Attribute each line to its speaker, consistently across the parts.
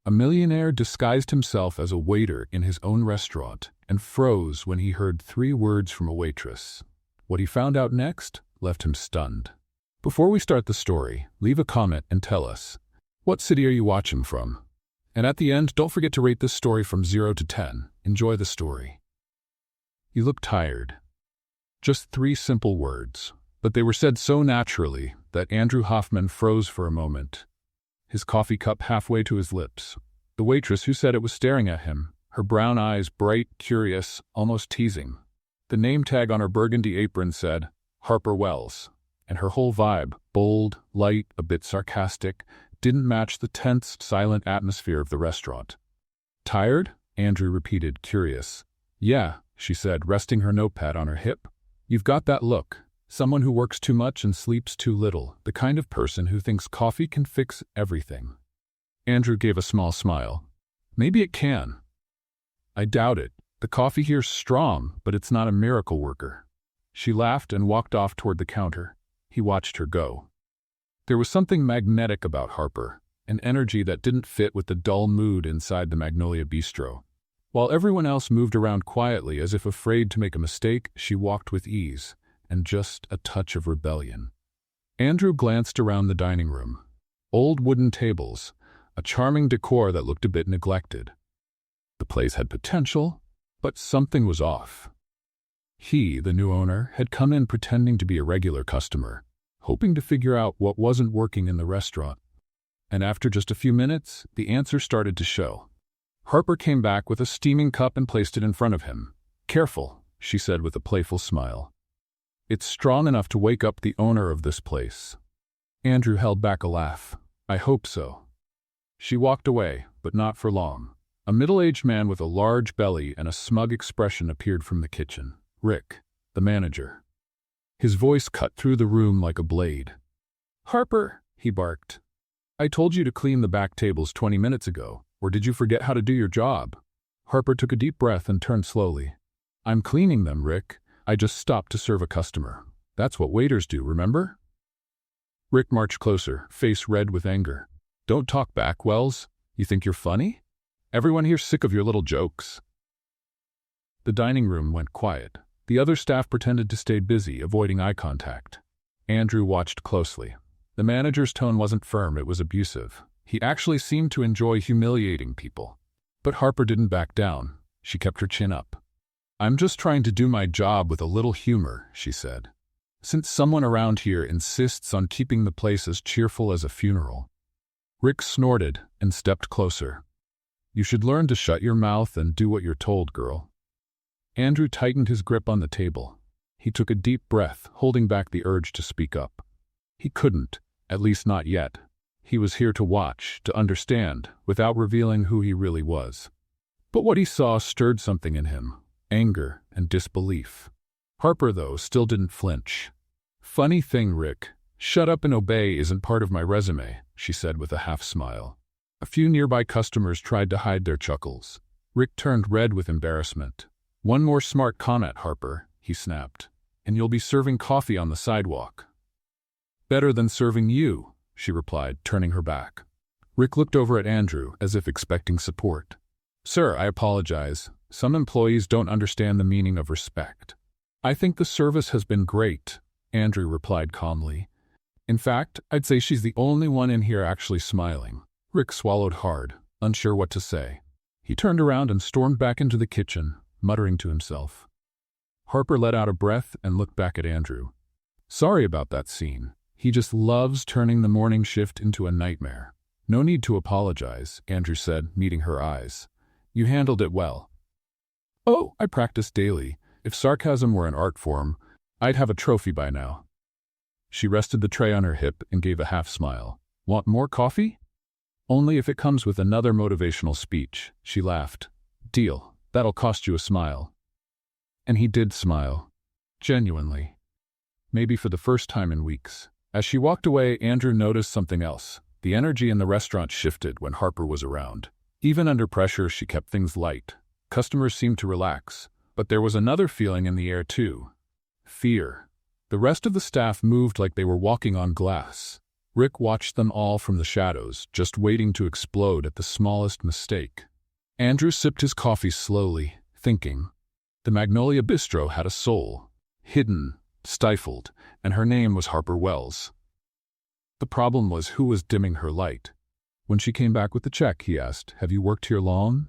Speaker 1: A millionaire disguised himself as a waiter in his own restaurant and froze when he heard 3 words from a waitress. What he found out next left him stunned. Before we start the story, leave a comment and tell us, what city are you watching from? And at the end, don't forget to rate this story from 0 to 10. Enjoy the story. You look tired. Just 3 simple words, but they were said so naturally that Andrew Hoffman froze for a moment, his coffee cup halfway to his lips. The waitress who said it was staring at him, her brown eyes bright, curious, almost teasing. The name tag on her burgundy apron said, Harper Wells, and her whole vibe, bold, light, a bit sarcastic, didn't match the tense, silent atmosphere of the restaurant. Tired? Andrew repeated, curious. Yeah, she said, resting her notepad on her hip. You've got that look. Someone who works too much and sleeps too little, the kind of person who thinks coffee can fix everything. Andrew gave a small smile. Maybe it can. I doubt it. The coffee here's strong, but it's not a miracle worker. She laughed and walked off toward the counter. He watched her go. There was something magnetic about Harper, an energy that didn't fit with the dull mood inside the Magnolia Bistro. While everyone else moved around quietly as if afraid to make a mistake, she walked with ease and just a touch of rebellion. Andrew glanced around the dining room. Old wooden tables, a charming decor that looked a bit neglected. The place had potential, but something was off. He, the new owner, had come in pretending to be a regular customer, hoping to figure out what wasn't working in the restaurant. And after just a few minutes, the answer started to show. Harper came back with a steaming cup and placed it in front of him. Careful, she said with a playful smile. It's strong enough to wake up the owner of this place. Andrew held back a laugh. I hope so. She walked away, but not for long. A middle-aged man with a large belly and a smug expression appeared from the kitchen. Rick, the manager. His voice cut through the room like a blade. Harper, he barked. I told you to clean the back tables 20 minutes ago, or did you forget how to do your job? Harper took a deep breath and turned slowly. I'm cleaning them, Rick. I just stopped to serve a customer. That's what waiters do, remember? Rick marched closer, face red with anger. Don't talk back, Wells. You think you're funny? Everyone here's sick of your little jokes. The dining room went quiet. The other staff pretended to stay busy, avoiding eye contact. Andrew watched closely. The manager's tone wasn't firm, it was abusive. He actually seemed to enjoy humiliating people. But Harper didn't back down. She kept her chin up. I'm just trying to do my job with a little humor, she said. Since someone around here insists on keeping the place as cheerful as a funeral. Rick snorted and stepped closer. You should learn to shut your mouth and do what you're told, girl. Andrew tightened his grip on the table. He took a deep breath, holding back the urge to speak up. He couldn't, at least not yet. He was here to watch, to understand, without revealing who he really was. But what he saw stirred something in him. Anger and disbelief. Harper, though, still didn't flinch. Funny thing, Rick. Shut up and obey isn't part of my resume, she said with a half smile. A few nearby customers tried to hide their chuckles. Rick turned red with embarrassment. One more smart comment, Harper, he snapped, and you'll be serving coffee on the sidewalk. Better than serving you, she replied, turning her back. Rick looked over at Andrew as if expecting support. Sir, I apologize. Some employees don't understand the meaning of respect. I think the service has been great, Andrew replied calmly. In fact, I'd say she's the only one in here actually smiling. Rick swallowed hard, unsure what to say. He turned around and stormed back into the kitchen, muttering to himself. Harper let out a breath and looked back at Andrew. Sorry about that scene. He just loves turning the morning shift into a nightmare. No need to apologize, Andrew said, meeting her eyes. You handled it well. Oh, I practice daily. If sarcasm were an art form, I'd have a trophy by now. She rested the tray on her hip and gave a half smile. Want more coffee? Only if it comes with another motivational speech, she laughed. Deal. That'll cost you a smile. And he did smile. Genuinely. Maybe for the first time in weeks. As she walked away, Andrew noticed something else. The energy in the restaurant shifted when Harper was around. Even under pressure, she kept things light. Customers seemed to relax. But there was another feeling in the air too. Fear. The rest of the staff moved like they were walking on glass. Rick watched them all from the shadows, just waiting to explode at the smallest mistake. Andrew sipped his coffee slowly, thinking. The Magnolia Bistro had a soul. Hidden, stifled, and her name was Harper Wells. The problem was who was dimming her light. When she came back with the check, he asked, "Have you worked here long?"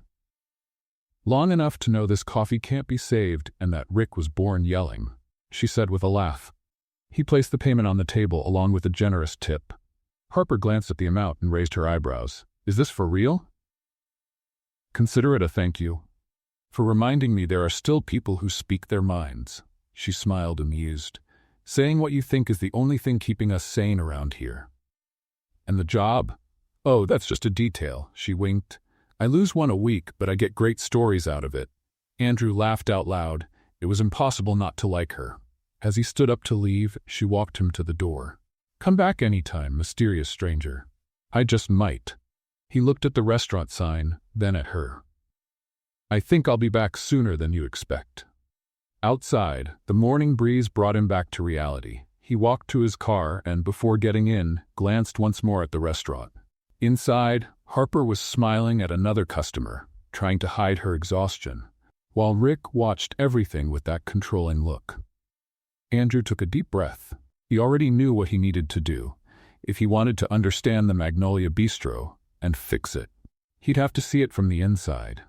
Speaker 1: "Long enough to know this coffee can't be saved and that Rick was born yelling," she said with a laugh. He placed the payment on the table along with a generous tip. Harper glanced at the amount and raised her eyebrows. "Is this for real?" "Consider it a thank you for reminding me there are still people who speak their minds," she smiled amused. "Saying what you think is the only thing keeping us sane around here." "And the job?" "Oh, that's just a detail," she winked. "I lose one a week, but I get great stories out of it." Andrew laughed out loud. It was impossible not to like her. As he stood up to leave, she walked him to the door. "Come back anytime, mysterious stranger." "I just might." He looked at the restaurant sign, then at her. "I think I'll be back sooner than you expect." Outside, the morning breeze brought him back to reality. He walked to his car and, before getting in, glanced once more at the restaurant. Inside, Harper was smiling at another customer, trying to hide her exhaustion, while Rick watched everything with that controlling look. Andrew took a deep breath. He already knew what he needed to do. If he wanted to understand the Magnolia Bistro and fix it, he'd have to see it from the inside.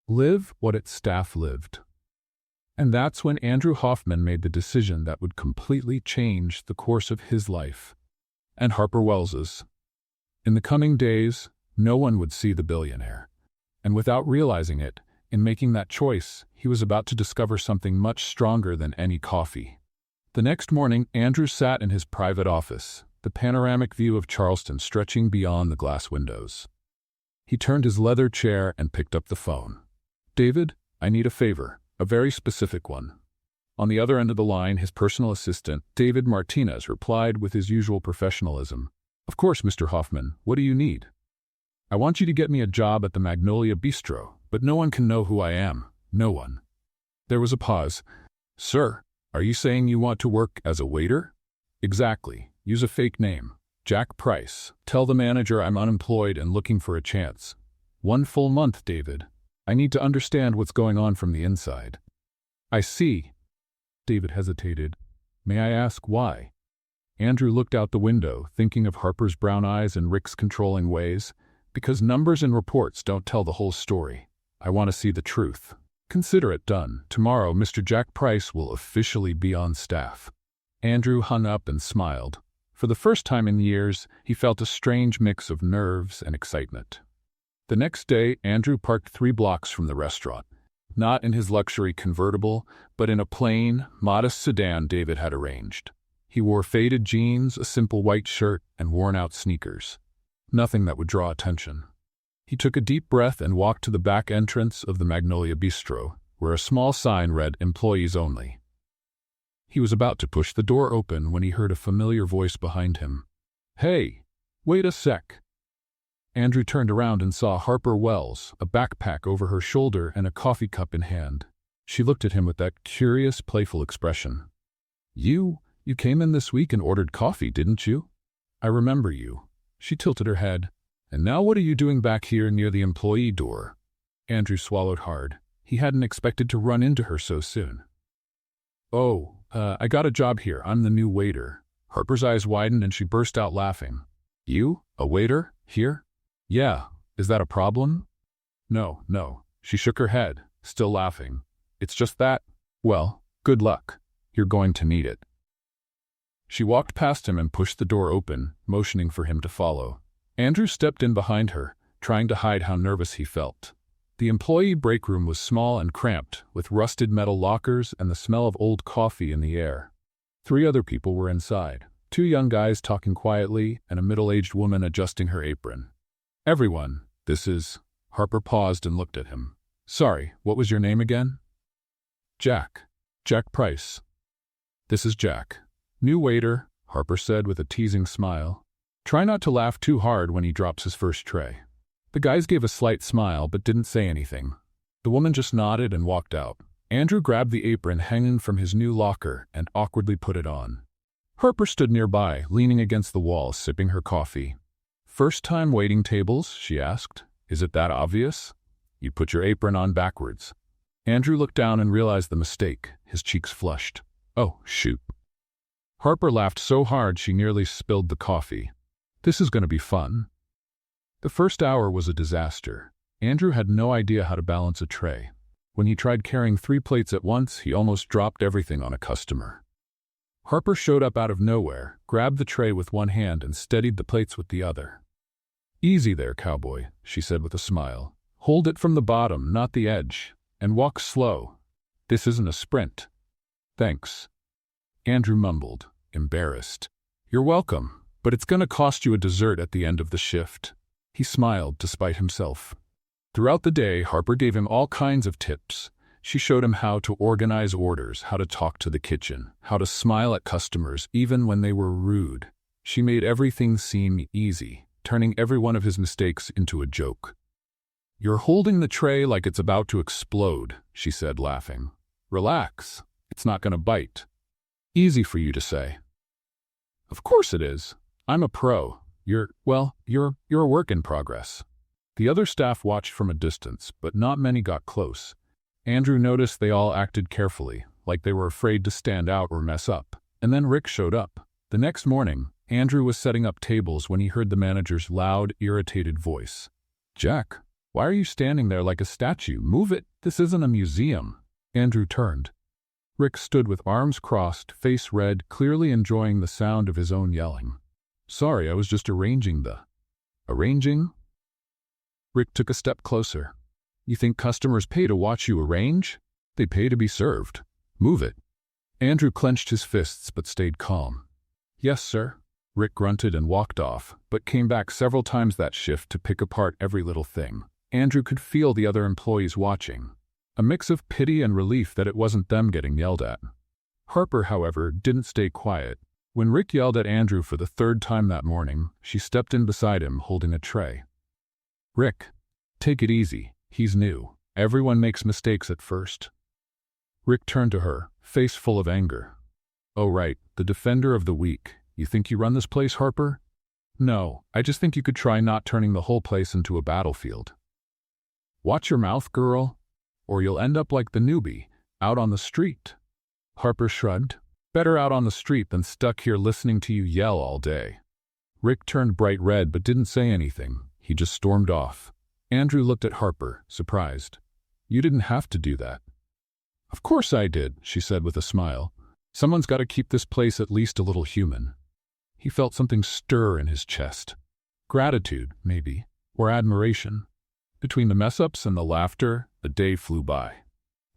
Speaker 1: Live what its staff lived. And that's when Andrew Hoffman made the decision that would completely change the course of his life, and Harper Wells's. In the coming days, no one would see the billionaire. And without realizing it, in making that choice, he was about to discover something much stronger than any coffee. The next morning, Andrew sat in his private office, the panoramic view of Charleston stretching beyond the glass windows. He turned his leather chair and picked up the phone. "David, I need a favor, a very specific one." On the other end of the line, his personal assistant, David Martinez, replied with his usual professionalism. "Of course, Mr. Hoffman, what do you need?" "I want you to get me a job at the Magnolia Bistro, but no one can know who I am. No one." There was a pause. "Sir, are you saying you want to work as a waiter?" "Exactly. Use a fake name. Jack Price. Tell the manager I'm unemployed and looking for a chance. 1 full month, David. I need to understand what's going on from the inside." "I see." David hesitated. "May I ask why?" Andrew looked out the window, thinking of Harper's brown eyes and Rick's controlling ways. "Because numbers and reports don't tell the whole story. I want to see the truth." "Consider it done. Tomorrow, Mr. Jack Price will officially be on staff." Andrew hung up and smiled. For the first time in years, he felt a strange mix of nerves and excitement. The next day, Andrew parked 3 blocks from the restaurant. Not in his luxury convertible, but in a plain, modest sedan David had arranged. He wore faded jeans, a simple white shirt, and worn-out sneakers. Nothing that would draw attention. He took a deep breath and walked to the back entrance of the Magnolia Bistro, where a small sign read "Employees Only." He was about to push the door open when he heard a familiar voice behind him. "Hey, wait a sec." Andrew turned around and saw Harper Wells, a backpack over her shoulder and a coffee cup in hand. She looked at him with that curious, playful expression. You came in this week and ordered coffee, didn't you?" "I remember you." She tilted her head. "And now what are you doing back here near the employee door?" Andrew swallowed hard. He hadn't expected to run into her so soon. "Oh, I got a job here. I'm the new waiter." Harper's eyes widened and she burst out laughing. "You? A waiter? Here?" "Yeah. Is that a problem?" No. She shook her head, still laughing. "It's just that, well, good luck. You're going to need it." She walked past him and pushed the door open, motioning for him to follow. Andrew stepped in behind her, trying to hide how nervous he felt. The employee break room was small and cramped, with rusted metal lockers and the smell of old coffee in the air. 3 other people were inside, 2 young guys talking quietly and a middle-aged woman adjusting her apron. "Everyone, this is..." Harper paused and looked at him. "Sorry, what was your name again?" "Jack. Jack Price." "This is Jack. New waiter," Harper said with a teasing smile. "Try not to laugh too hard when he drops his first tray." The guys gave a slight smile but didn't say anything. The woman just nodded and walked out. Andrew grabbed the apron hanging from his new locker and awkwardly put it on. Harper stood nearby, leaning against the wall, sipping her coffee. "First time waiting tables?" she asked. "Is it that obvious? You put your apron on backwards." Andrew looked down and realized the mistake. His cheeks flushed. "Oh, shoot." Harper laughed so hard she nearly spilled the coffee. "This is going to be fun." The first hour was a disaster. Andrew had no idea how to balance a tray. When he tried carrying 3 plates at once, he almost dropped everything on a customer. Harper showed up out of nowhere, grabbed the tray with one hand and steadied the plates with the other. "Easy there, cowboy," she said with a smile. "Hold it from the bottom, not the edge, and walk slow. This isn't a sprint." "Thanks." Andrew mumbled, embarrassed. "You're welcome, but it's going to cost you a dessert at the end of the shift." He smiled despite himself. Throughout the day, Harper gave him all kinds of tips. She showed him how to organize orders, how to talk to the kitchen, how to smile at customers even when they were rude. She made everything seem easy, turning every one of his mistakes into a joke. "You're holding the tray like it's about to explode," she said, laughing. "Relax. It's not going to bite." "Easy for you to say." "Of course it is. I'm a pro. You're a work in progress." The other staff watched from a distance, but not many got close. Andrew noticed they all acted carefully, like they were afraid to stand out or mess up. And then Rick showed up. The next morning, Andrew was setting up tables when he heard the manager's loud, irritated voice. "Jack, why are you standing there like a statue? Move it. This isn't a museum." Andrew turned. Rick stood with arms crossed, face red, clearly enjoying the sound of his own yelling. "Sorry, I was just arranging the—" "Arranging?" Rick took a step closer. "You think customers pay to watch you arrange? They pay to be served. Move it." Andrew clenched his fists but stayed calm. "Yes, sir." Rick grunted and walked off, but came back several times that shift to pick apart every little thing. Andrew could feel the other employees watching. A mix of pity and relief that it wasn't them getting yelled at. Harper, however, didn't stay quiet. When Rick yelled at Andrew for the 3rd time that morning, she stepped in beside him holding a tray. "Rick, take it easy. He's new. Everyone makes mistakes at first." Rick turned to her, face full of anger. "Oh right, the defender of the weak. You think you run this place, Harper?" "No, I just think you could try not turning the whole place into a battlefield." "Watch your mouth, girl, or you'll end up like the newbie, out on the street." Harper shrugged. "Better out on the street than stuck here listening to you yell all day." Rick turned bright red but didn't say anything. He just stormed off. Andrew looked at Harper, surprised. "You didn't have to do that." "Of course I did," she said with a smile. "Someone's got to keep this place at least a little human." He felt something stir in his chest. Gratitude, maybe, or admiration. Between the mess-ups and the laughter, the day flew by.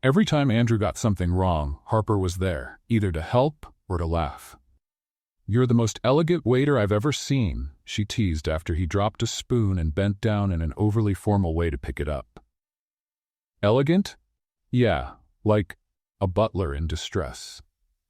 Speaker 1: Every time Andrew got something wrong, Harper was there, either to help or to laugh. "You're the most elegant waiter I've ever seen," she teased after he dropped a spoon and bent down in an overly formal way to pick it up. "Elegant? Yeah, like a butler in distress."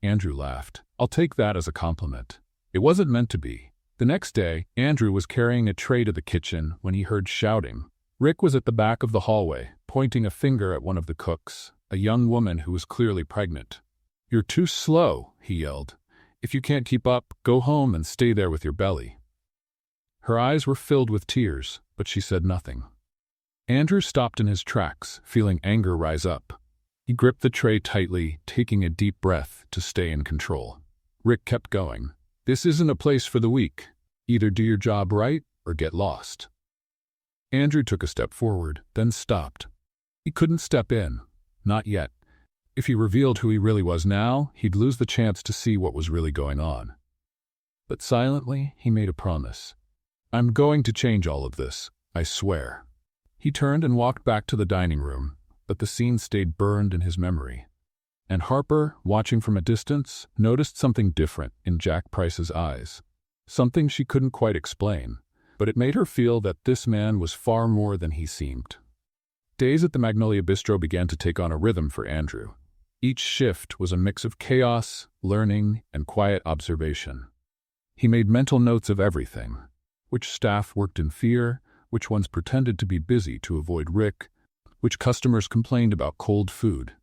Speaker 1: Andrew laughed. "I'll take that as a compliment." It wasn't meant to be. The next day, Andrew was carrying a tray to the kitchen when he heard shouting. Rick was at the back of the hallway, pointing a finger at one of the cooks, a young woman who was clearly pregnant. "You're too slow," he yelled. "If you can't keep up, go home and stay there with your belly." Her eyes were filled with tears, but she said nothing. Andrew stopped in his tracks, feeling anger rise up. He gripped the tray tightly, taking a deep breath to stay in control. Rick kept going. "This isn't a place for the weak. Either do your job right or get lost." Andrew took a step forward, then stopped. He couldn't step in. Not yet. If he revealed who he really was now, he'd lose the chance to see what was really going on. But silently, he made a promise. "I'm going to change all of this, I swear." He turned and walked back to the dining room, but the scene stayed burned in his memory. And Harper, watching from a distance, noticed something different in Jack Price's eyes. Something she couldn't quite explain, but it made her feel that this man was far more than he seemed. Days at the Magnolia Bistro began to take on a rhythm for Andrew. Each shift was a mix of chaos, learning, and quiet observation. He made mental notes of everything. Which staff worked in fear, which ones pretended to be busy to avoid Rick, which customers complained about cold food.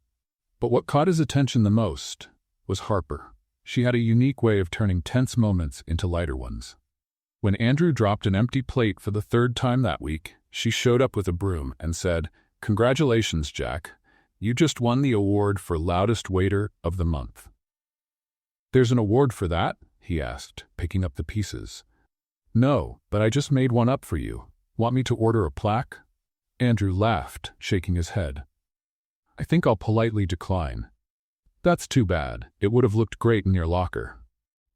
Speaker 1: But what caught his attention the most was Harper. She had a unique way of turning tense moments into lighter ones. When Andrew dropped an empty plate for the third time that week, she showed up with a broom and said, "Congratulations, Jack. You just won the award for loudest waiter of the month." "There's an award for that?" he asked, picking up the pieces. "No, but I just made one up for you. Want me to order a plaque?" Andrew laughed, shaking his head. "I think I'll politely decline." "That's too bad. It would have looked great in your locker."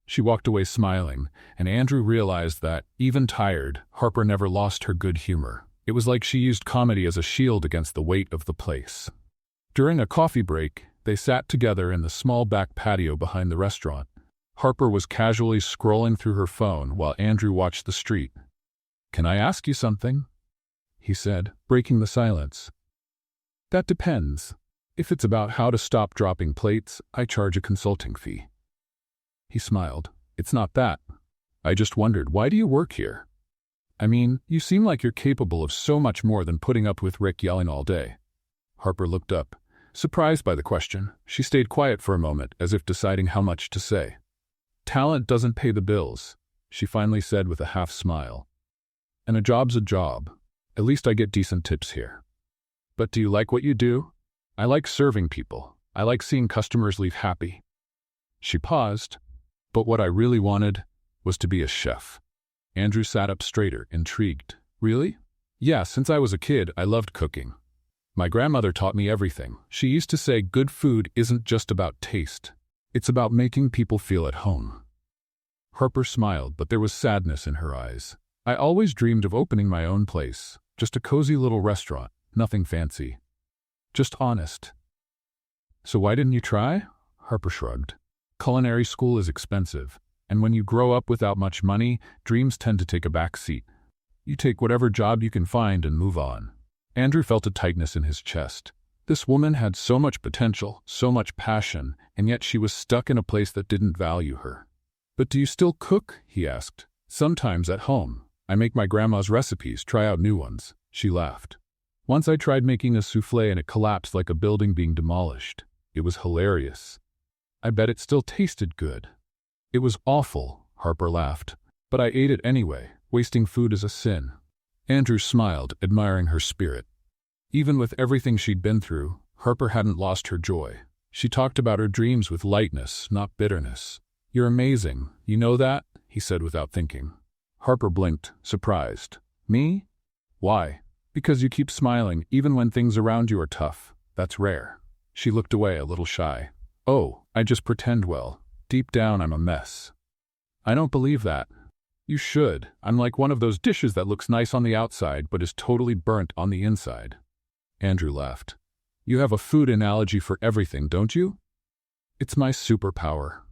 Speaker 1: She walked away smiling, and Andrew realized that, even tired, Harper never lost her good humor. It was like she used comedy as a shield against the weight of the place. During a coffee break, they sat together in the small back patio behind the restaurant. Harper was casually scrolling through her phone while Andrew watched the street. "Can I ask you something?" he said, breaking the silence. "That depends. If it's about how to stop dropping plates, I charge a consulting fee." He smiled. "It's not that. I just wondered, why do you work here? I mean, you seem like you're capable of so much more than putting up with Rick yelling all day." Harper looked up. Surprised by the question, she stayed quiet for a moment, as if deciding how much to say. "Talent doesn't pay the bills," she finally said with a half smile. "And a job's a job. At least I get decent tips here." "But do you like what you do?" "I like serving people. I like seeing customers leave happy." She paused. "But what I really wanted was to be a chef." Andrew sat up straighter, intrigued. "Really?" "Yeah, since I was a kid, I loved cooking. My grandmother taught me everything. She used to say good food isn't just about taste. It's about making people feel at home." Harper smiled, but there was sadness in her eyes. "I always dreamed of opening my own place. Just a cozy little restaurant. Nothing fancy. Just honest." "So why didn't you try?" Harper shrugged. "Culinary school is expensive, and when you grow up without much money, dreams tend to take a back seat. You take whatever job you can find and move on." Andrew felt a tightness in his chest. This woman had so much potential, so much passion, and yet she was stuck in a place that didn't value her. "But do you still cook?" he asked. "Sometimes at home. I make my grandma's recipes, try out new ones." She laughed. "Once I tried making a soufflé and it collapsed like a building being demolished. It was hilarious. I bet it still tasted good." "It was awful," Harper laughed. "But I ate it anyway. Wasting food is a sin." Andrew smiled, admiring her spirit. Even with everything she'd been through, Harper hadn't lost her joy. She talked about her dreams with lightness, not bitterness. "You're amazing. You know that?" he said without thinking. Harper blinked, surprised. "Me? Why?" "Because you keep smiling, even when things around you are tough. That's rare." She looked away, a little shy. "Oh, I just pretend well. Deep down, I'm a mess." "I don't believe that." "You should. I'm like one of those dishes that looks nice on the outside but is totally burnt on the inside." Andrew laughed. "You have a food analogy for everything, don't you?" "It's my superpower."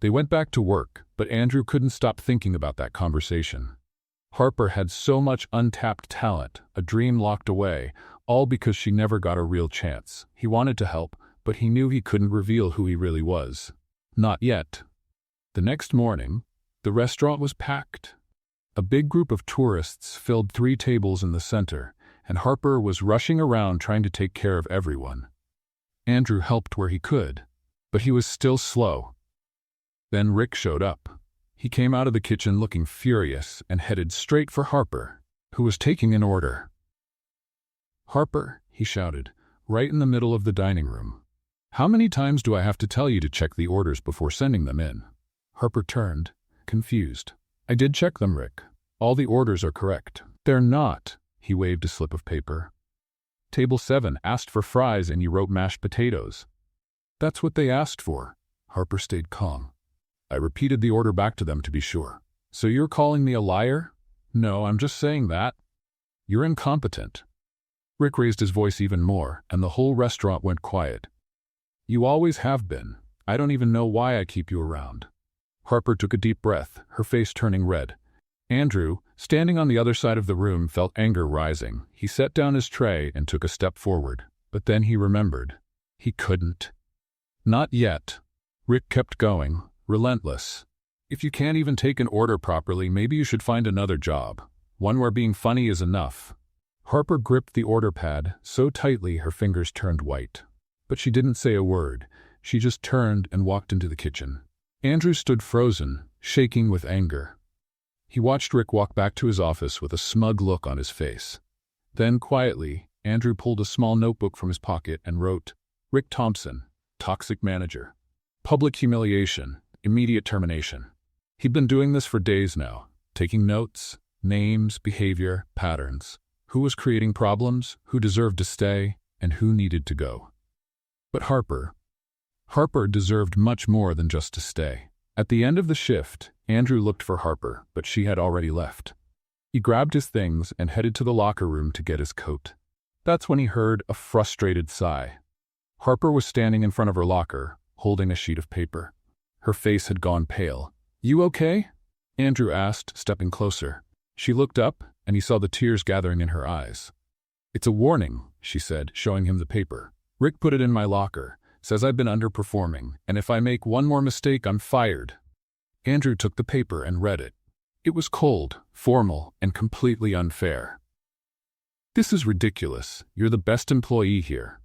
Speaker 1: They went back to work, but Andrew couldn't stop thinking about that conversation. Harper had so much untapped talent, a dream locked away, all because she never got a real chance. He wanted to help, but he knew he couldn't reveal who he really was. Not yet. The next morning, the restaurant was packed. A big group of tourists filled 3 tables in the center, and Harper was rushing around trying to take care of everyone. Andrew helped where he could, but he was still slow. Then Rick showed up. He came out of the kitchen looking furious and headed straight for Harper, who was taking an order. "Harper," he shouted, right in the middle of the dining room. "How many times do I have to tell you to check the orders before sending them in?" Harper turned, confused. "I did check them, Rick. All the orders are correct." "They're not." He waved a slip of paper. "Table 7 asked for fries and you wrote mashed potatoes." "That's what they asked for." Harper stayed calm. "I repeated the order back to them to be sure." "So you're calling me a liar?" "No, I'm just saying that. You're incompetent." Rick raised his voice even more, and the whole restaurant went quiet. "You always have been. I don't even know why I keep you around." Harper took a deep breath, her face turning red. Andrew, standing on the other side of the room, felt anger rising. He set down his tray and took a step forward. But then he remembered. He couldn't. "Not yet." Rick kept going, relentless. "If you can't even take an order properly, maybe you should find another job. One where being funny is enough." Harper gripped the order pad so tightly her fingers turned white. But she didn't say a word. She just turned and walked into the kitchen. Andrew stood frozen, shaking with anger. He watched Rick walk back to his office with a smug look on his face. Then, quietly, Andrew pulled a small notebook from his pocket and wrote, "Rick Thompson, toxic manager. Public humiliation, immediate termination." He'd been doing this for days now, taking notes, names, behavior, patterns. Who was creating problems, who deserved to stay, and who needed to go. But Harper deserved much more than just to stay. At the end of the shift, Andrew looked for Harper, but she had already left. He grabbed his things and headed to the locker room to get his coat. That's when he heard a frustrated sigh. Harper was standing in front of her locker, holding a sheet of paper. Her face had gone pale. "You okay?" Andrew asked, stepping closer. She looked up, and he saw the tears gathering in her eyes. "It's a warning," she said, showing him the paper. "Rick put it in my locker. Says I've been underperforming, and if I make one more mistake, I'm fired." Andrew took the paper and read it. It was cold, formal, and completely unfair. "This is ridiculous. You're the best employee here."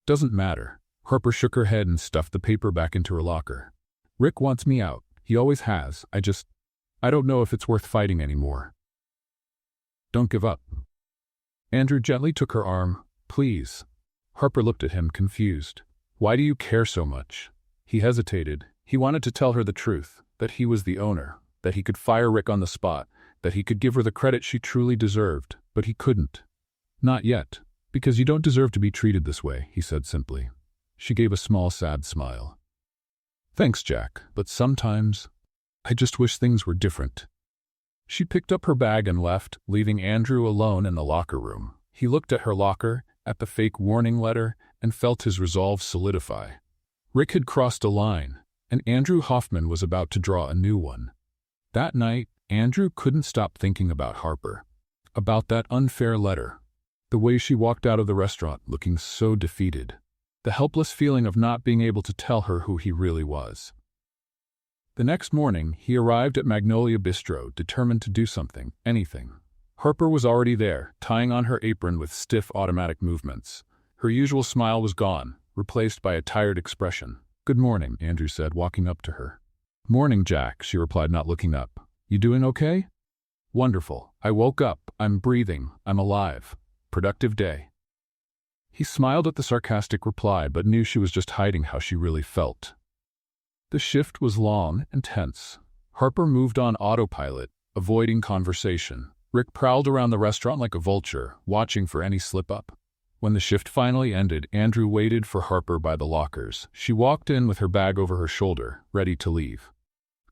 Speaker 1: "Doesn't matter." Harper shook her head and stuffed the paper back into her locker. "Rick wants me out. He always has. I don't know if it's worth fighting anymore." "Don't give up." Andrew gently took her arm. "Please." Harper looked at him, confused. "Why do you care so much?" He hesitated. He wanted to tell her the truth, that he was the owner, that he could fire Rick on the spot, that he could give her the credit she truly deserved, but he couldn't. "Not yet, because you don't deserve to be treated this way," he said simply. She gave a small, sad smile. "Thanks, Jack, but sometimes I just wish things were different." She picked up her bag and left, leaving Andrew alone in the locker room. He looked at her locker, at the fake warning letter, and felt his resolve solidify. Rick had crossed a line, and Andrew Hoffman was about to draw a new one. That night, Andrew couldn't stop thinking about Harper, about that unfair letter, the way she walked out of the restaurant looking so defeated, the helpless feeling of not being able to tell her who he really was. The next morning, he arrived at Magnolia Bistro, determined to do something, anything. Harper was already there, tying on her apron with stiff automatic movements. Her usual smile was gone, replaced by a tired expression. "Good morning," Andrew said, walking up to her. "Morning, Jack," she replied, not looking up. "You doing okay?" "Wonderful. I woke up. I'm breathing. I'm alive. Productive day." He smiled at the sarcastic reply, but knew she was just hiding how she really felt. The shift was long and tense. Harper moved on autopilot, avoiding conversation. Rick prowled around the restaurant like a vulture, watching for any slip-up. When the shift finally ended, Andrew waited for Harper by the lockers. She walked in with her bag over her shoulder, ready to leave.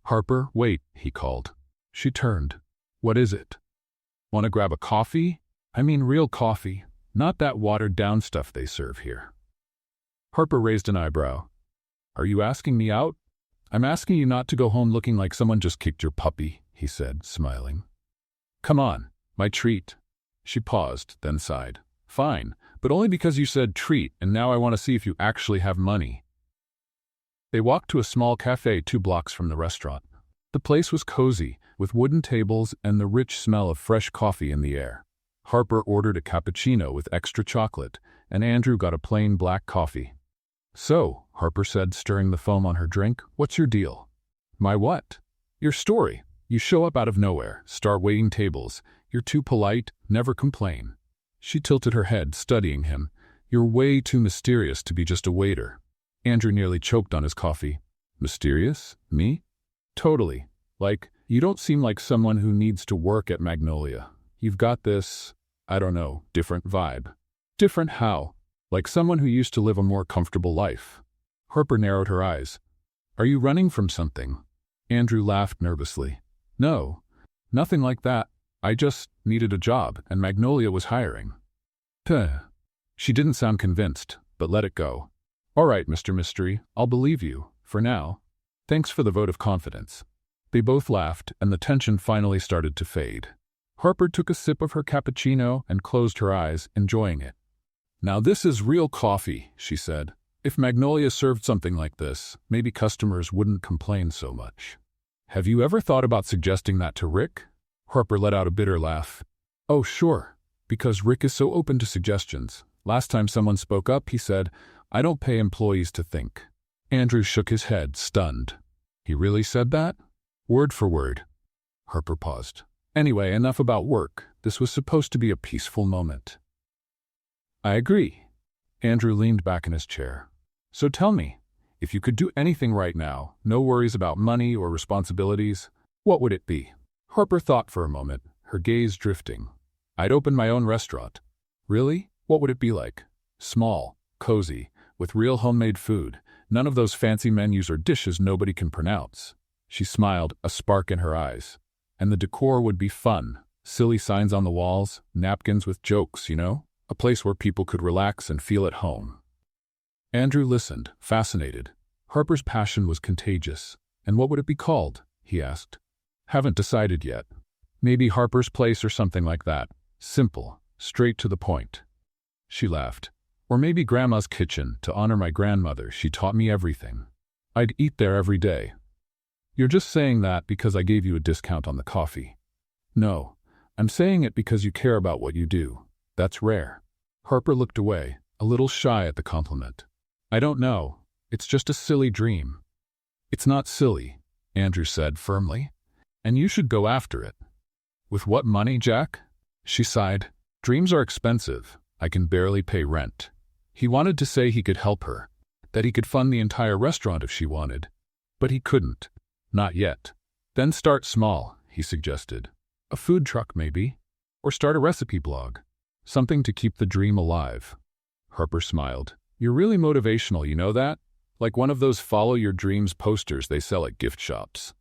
Speaker 1: "Harper, wait," he called. She turned. "What is it? Want to grab a coffee? I mean real coffee, not that watered-down stuff they serve here." Harper raised an eyebrow. "Are you asking me out?" "I'm asking you not to go home looking like someone just kicked your puppy," he said, smiling. "Come on, my treat." She paused, then sighed. "Fine, but only because you said treat, and now I want to see if you actually have money." They walked to a small cafe 2 blocks from the restaurant. The place was cozy, with wooden tables and the rich smell of fresh coffee in the air. Harper ordered a cappuccino with extra chocolate, and Andrew got a plain black coffee. "So," Harper said, stirring the foam on her drink, "what's your deal?" "My what?" "Your story. You show up out of nowhere, start waiting tables. You're too polite, never complain." She tilted her head, studying him. "You're way too mysterious to be just a waiter." Andrew nearly choked on his coffee. "Mysterious? Me?" "Totally. Like, you don't seem like someone who needs to work at Magnolia. You've got this, I don't know, different vibe." "Different how?" "Like someone who used to live a more comfortable life." Harper narrowed her eyes. "Are you running from something?" Andrew laughed nervously. "No, nothing like that. I just needed a job, and Magnolia was hiring." Tuh. She didn't sound convinced, but let it go. "All right, Mr. Mystery, I'll believe you, for now. Thanks for the vote of confidence." They both laughed, and the tension finally started to fade. Harper took a sip of her cappuccino and closed her eyes, enjoying it. "Now this is real coffee," she said. "If Magnolia served something like this, maybe customers wouldn't complain so much." "Have you ever thought about suggesting that to Rick?" Harper let out a bitter laugh. "Oh, sure, because Rick is so open to suggestions. Last time someone spoke up, he said, 'I don't pay employees to think.' Andrew shook his head, stunned. He really said that? Word for word. Harper paused. Anyway, enough about work. This was supposed to be a peaceful moment. I agree. Andrew leaned back in his chair. So tell me, if you could do anything right now, no worries about money or responsibilities, what would it be? Harper thought for a moment, her gaze drifting. I'd open my own restaurant. Really? What would it be like? Small, cozy, with real homemade food. None of those fancy menus or dishes nobody can pronounce. She smiled, a spark in her eyes. And the decor would be fun. Silly signs on the walls, napkins with jokes, you know? A place where people could relax and feel at home. Andrew listened, fascinated. Harper's passion was contagious. And what would it be called? He asked. Haven't decided yet. Maybe Harper's Place or something like that. Simple, straight to the point. She laughed. Or maybe Grandma's Kitchen, to honor my grandmother. She taught me everything. I'd eat there every day. You're just saying that because I gave you a discount on the coffee. No, I'm saying it because you care about what you do. That's rare. Harper looked away, a little shy at the compliment. I don't know. It's just a silly dream. It's not silly, Andrew said firmly. And you should go after it. With what money, Jack? She sighed. Dreams are expensive. I can barely pay rent. He wanted to say he could help her, that he could fund the entire restaurant if she wanted. But he couldn't. Not yet. Then start small, he suggested. A food truck, maybe. Or start a recipe blog. Something to keep the dream alive. Harper smiled. You're really motivational, you know that? Like one of those follow your dreams posters they sell at gift shops.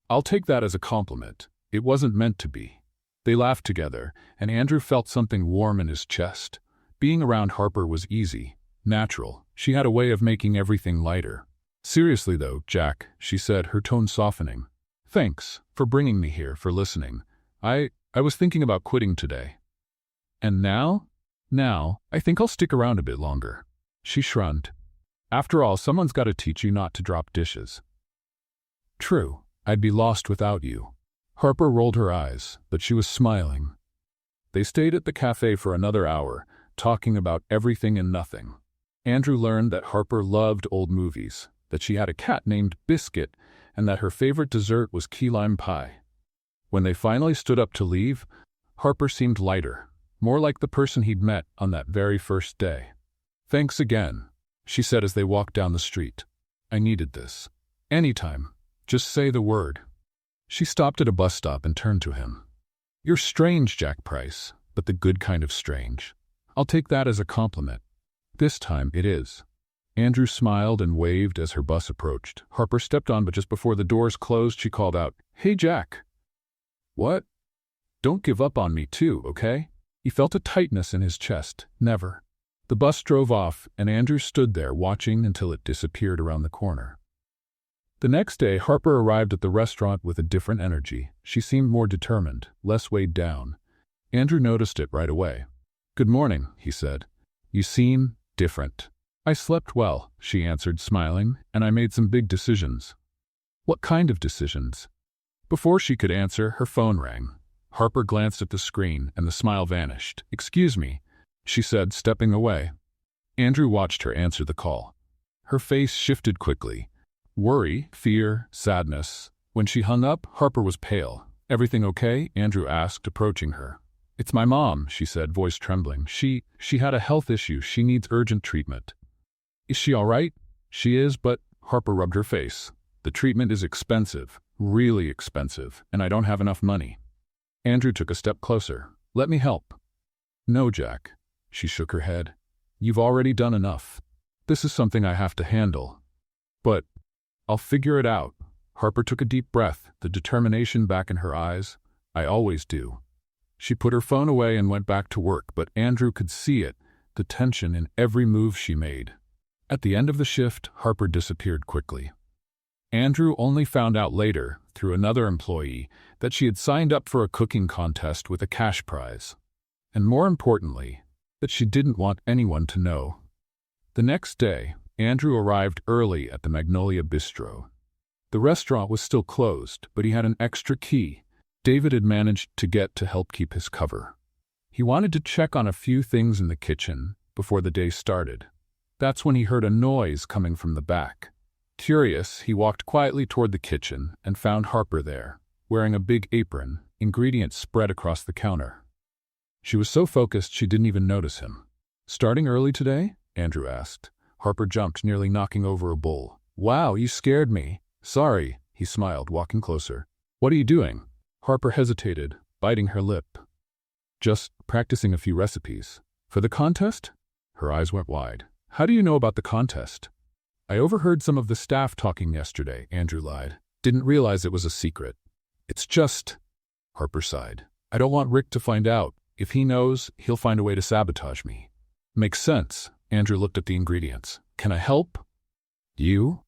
Speaker 1: I'll take that as a compliment. It wasn't meant to be. They laughed together, and Andrew felt something warm in his chest. Being around Harper was easy, natural. She had a way of making everything lighter. Seriously though, Jack, she said, her tone softening. Thanks for bringing me here, for listening. I was thinking about quitting today. And now? Now, I think I'll stick around a bit longer. She shrugged. After all, someone's got to teach you not to drop dishes. True, I'd be lost without you. Harper rolled her eyes, but she was smiling. They stayed at the cafe for another hour, talking about everything and nothing. Andrew learned that Harper loved old movies, that she had a cat named Biscuit, and that her favorite dessert was key lime pie. When they finally stood up to leave, Harper seemed lighter, more like the person he'd met on that very first day. Thanks again, she said as they walked down the street. I needed this. Anytime. Just say the word. She stopped at a bus stop and turned to him. You're strange, Jack Price, but the good kind of strange. I'll take that as a compliment. This time it is. Andrew smiled and waved as her bus approached. Harper stepped on, but just before the doors closed, she called out, Hey, Jack. What? Don't give up on me too, okay? He felt a tightness in his chest. Never. The bus drove off, and Andrew stood there watching until it disappeared around the corner. The next day, Harper arrived at the restaurant with a different energy. She seemed more determined, less weighed down. Andrew noticed it right away. Good morning, he said. You seem different. I slept well, she answered, smiling, and I made some big decisions. What kind of decisions? Before she could answer, her phone rang. Harper glanced at the screen, and the smile vanished. Excuse me, she said, stepping away. Andrew watched her answer the call. Her face shifted quickly. Worry, fear, sadness. When she hung up, Harper was pale. Everything okay? Andrew asked, approaching her. It's my mom, she said, voice trembling. She had a health issue. She needs urgent treatment. Is she all right? She is, but Harper rubbed her face. The treatment is expensive, really expensive, and I don't have enough money. Andrew took a step closer. Let me help. No, Jack. She shook her head. You've already done enough. This is something I have to handle. But I'll figure it out. Harper took a deep breath, the determination back in her eyes. I always do. She put her phone away and went back to work, but Andrew could see it, the tension in every move she made. At the end of the shift, Harper disappeared quickly. Andrew only found out later, through another employee, that she had signed up for a cooking contest with a cash prize. And more importantly, that she didn't want anyone to know. The next day, Andrew arrived early at the Magnolia Bistro. The restaurant was still closed, but he had an extra key David had managed to get to help keep his cover. He wanted to check on a few things in the kitchen before the day started. That's when he heard a noise coming from the back. Curious, he walked quietly toward the kitchen and found Harper there, wearing a big apron, ingredients spread across the counter. She was so focused she didn't even notice him. "Starting early today?" Andrew asked. Harper jumped, nearly knocking over a bowl. "Wow, you scared me." "Sorry," he smiled, walking closer. "What are you doing?" Harper hesitated, biting her lip. "Just practicing a few recipes." "For the contest?" Her eyes went wide. "How do you know about the contest?" "I overheard some of the staff talking yesterday," Andrew lied. "Didn't realize it was a secret." "It's just—" Harper sighed. "I don't want Rick to find out. If he knows, he'll find a way to sabotage me." "Makes sense." Andrew looked at the ingredients. "Can I help?" "You?"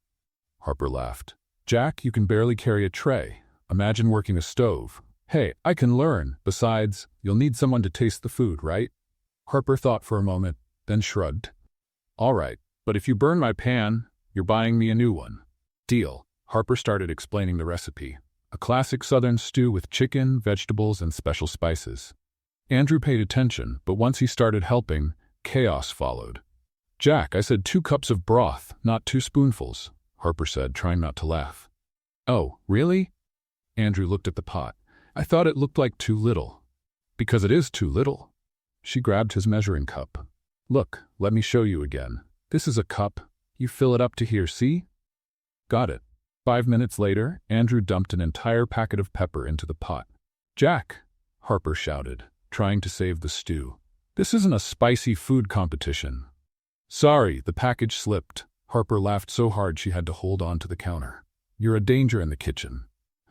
Speaker 1: Harper laughed. "Jack, you can barely carry a tray. Imagine working a stove." "Hey, I can learn. Besides, you'll need someone to taste the food, right?" Harper thought for a moment, then shrugged. "All right, but if you burn my pan, you're buying me a new one." "Deal." Harper started explaining the recipe. A classic southern stew with chicken, vegetables, and special spices. Andrew paid attention, but once he started helping, chaos followed. "Jack, I said 2 cups of broth, not 2 spoonfuls," Harper said, trying not to laugh. "Oh, really?" Andrew looked at the pot. "I thought it looked like too little." "Because it is too little." She grabbed his measuring cup. "Look, let me show you again. This is a cup. You fill it up to here, see?" "Got it." 5 minutes later, Andrew dumped an entire packet of pepper into the pot. "Jack!" Harper shouted, trying to save the stew. "This isn't a spicy food competition." "Sorry, the package slipped." Harper laughed so hard she had to hold on to the counter. "You're a danger in the kitchen."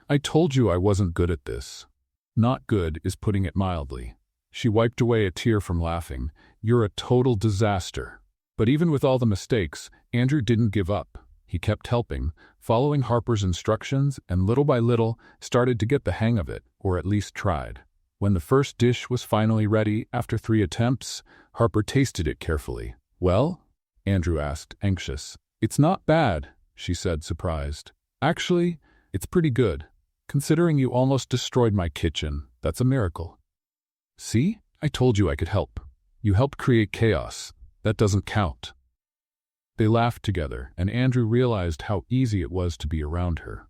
Speaker 1: "I told you I wasn't good at this." "Not good is putting it mildly." She wiped away a tear from laughing. "You're a total disaster." But even with all the mistakes, Andrew didn't give up. He kept helping, following Harper's instructions, and little by little started to get the hang of it, or at least tried. When the first dish was finally ready, after 3 attempts, Harper tasted it carefully. "Well?" Andrew asked, anxious. "It's not bad," she said, surprised. "Actually, it's pretty good. Considering you almost destroyed my kitchen, that's a miracle." "See? I told you I could help. You helped create chaos. That doesn't count." They laughed together, and Andrew realized how easy it was to be around her.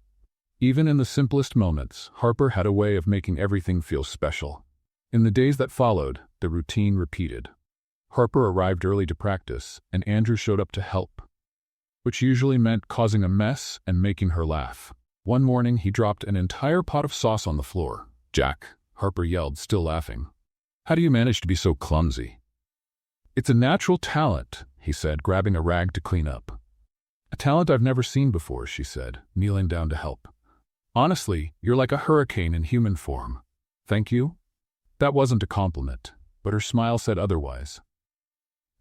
Speaker 1: Even in the simplest moments, Harper had a way of making everything feel special. In the days that followed, the routine repeated. Harper arrived early to practice, and Andrew showed up to help, which usually meant causing a mess and making her laugh. One morning, he dropped an entire pot of sauce on the floor. "Jack," Harper yelled, still laughing. "How do you manage to be so clumsy?" "It's a natural talent," he said, grabbing a rag to clean up. "A talent I've never seen before," she said, kneeling down to help. "Honestly, you're like a hurricane in human form." "Thank you?" That wasn't a compliment, but her smile said otherwise.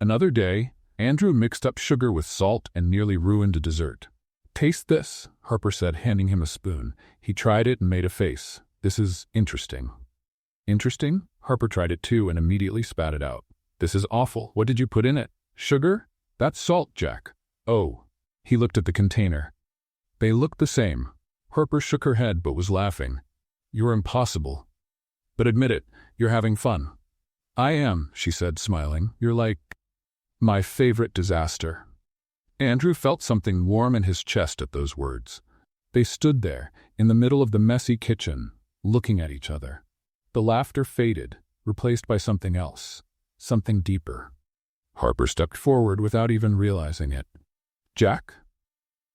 Speaker 1: Another day, Andrew mixed up sugar with salt and nearly ruined a dessert. "Taste this," Harper said, handing him a spoon. He tried it and made a face. "This is interesting." "Interesting?" Harper tried it too and immediately spat it out. "This is awful. What did you put in it?" "Sugar? That's salt, Jack." "Oh." He looked at the container. They looked the same. Harper shook her head but was laughing. "You're impossible." "But admit it, you're having fun." "I am," she said, smiling. "You're like my favorite disaster." Andrew felt something warm in his chest at those words. They stood there, in the middle of the messy kitchen, looking at each other. The laughter faded, replaced by something else, something deeper. Harper stepped forward without even realizing it. "Jack?"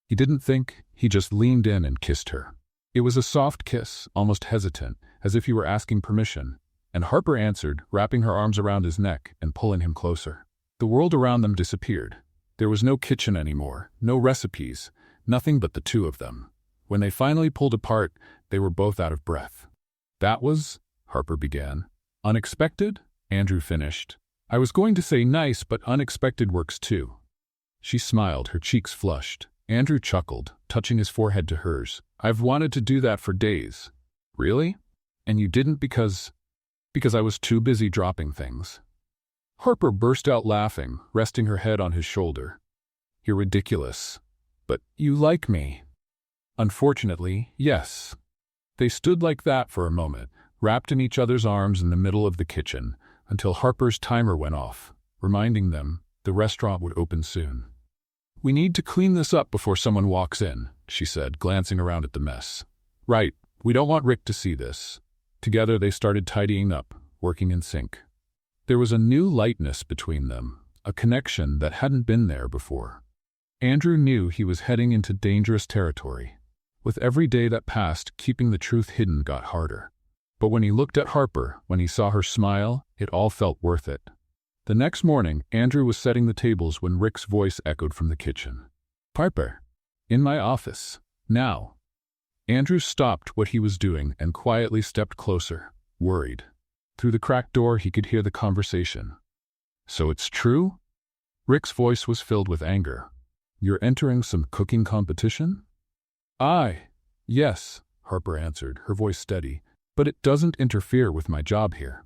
Speaker 1: He didn't think, he just leaned in and kissed her. It was a soft kiss, almost hesitant, as if he were asking permission, and Harper answered, wrapping her arms around his neck and pulling him closer. The world around them disappeared. There was no kitchen anymore, no recipes, nothing but the two of them. When they finally pulled apart, they were both out of breath. "That was," Harper began. "Unexpected?" Andrew finished. "I was going to say nice, but unexpected works too." She smiled, her cheeks flushed. Andrew chuckled, touching his forehead to hers. "I've wanted to do that for days." "Really? And you didn't because I was too busy dropping things?" Harper burst out laughing, resting her head on his shoulder. "You're ridiculous. But you like me." "Unfortunately, yes." They stood like that for a moment, wrapped in each other's arms in the middle of the kitchen, until Harper's timer went off, reminding them the restaurant would open soon. We need to clean this up before someone walks in, she said, glancing around at the mess. Right, we don't want Rick to see this. Together they started tidying up, working in sync. There was a new lightness between them, a connection that hadn't been there before. Andrew knew he was heading into dangerous territory. With every day that passed, keeping the truth hidden got harder. But when he looked at Harper, when he saw her smile, it all felt worth it. The next morning, Andrew was setting the tables when Rick's voice echoed from the kitchen. Harper, in my office, now. Andrew stopped what he was doing and quietly stepped closer, worried. Through the cracked door, he could hear the conversation. So it's true? Rick's voice was filled with anger. You're entering some cooking competition? Yes, Harper answered, her voice steady, but it doesn't interfere with my job here.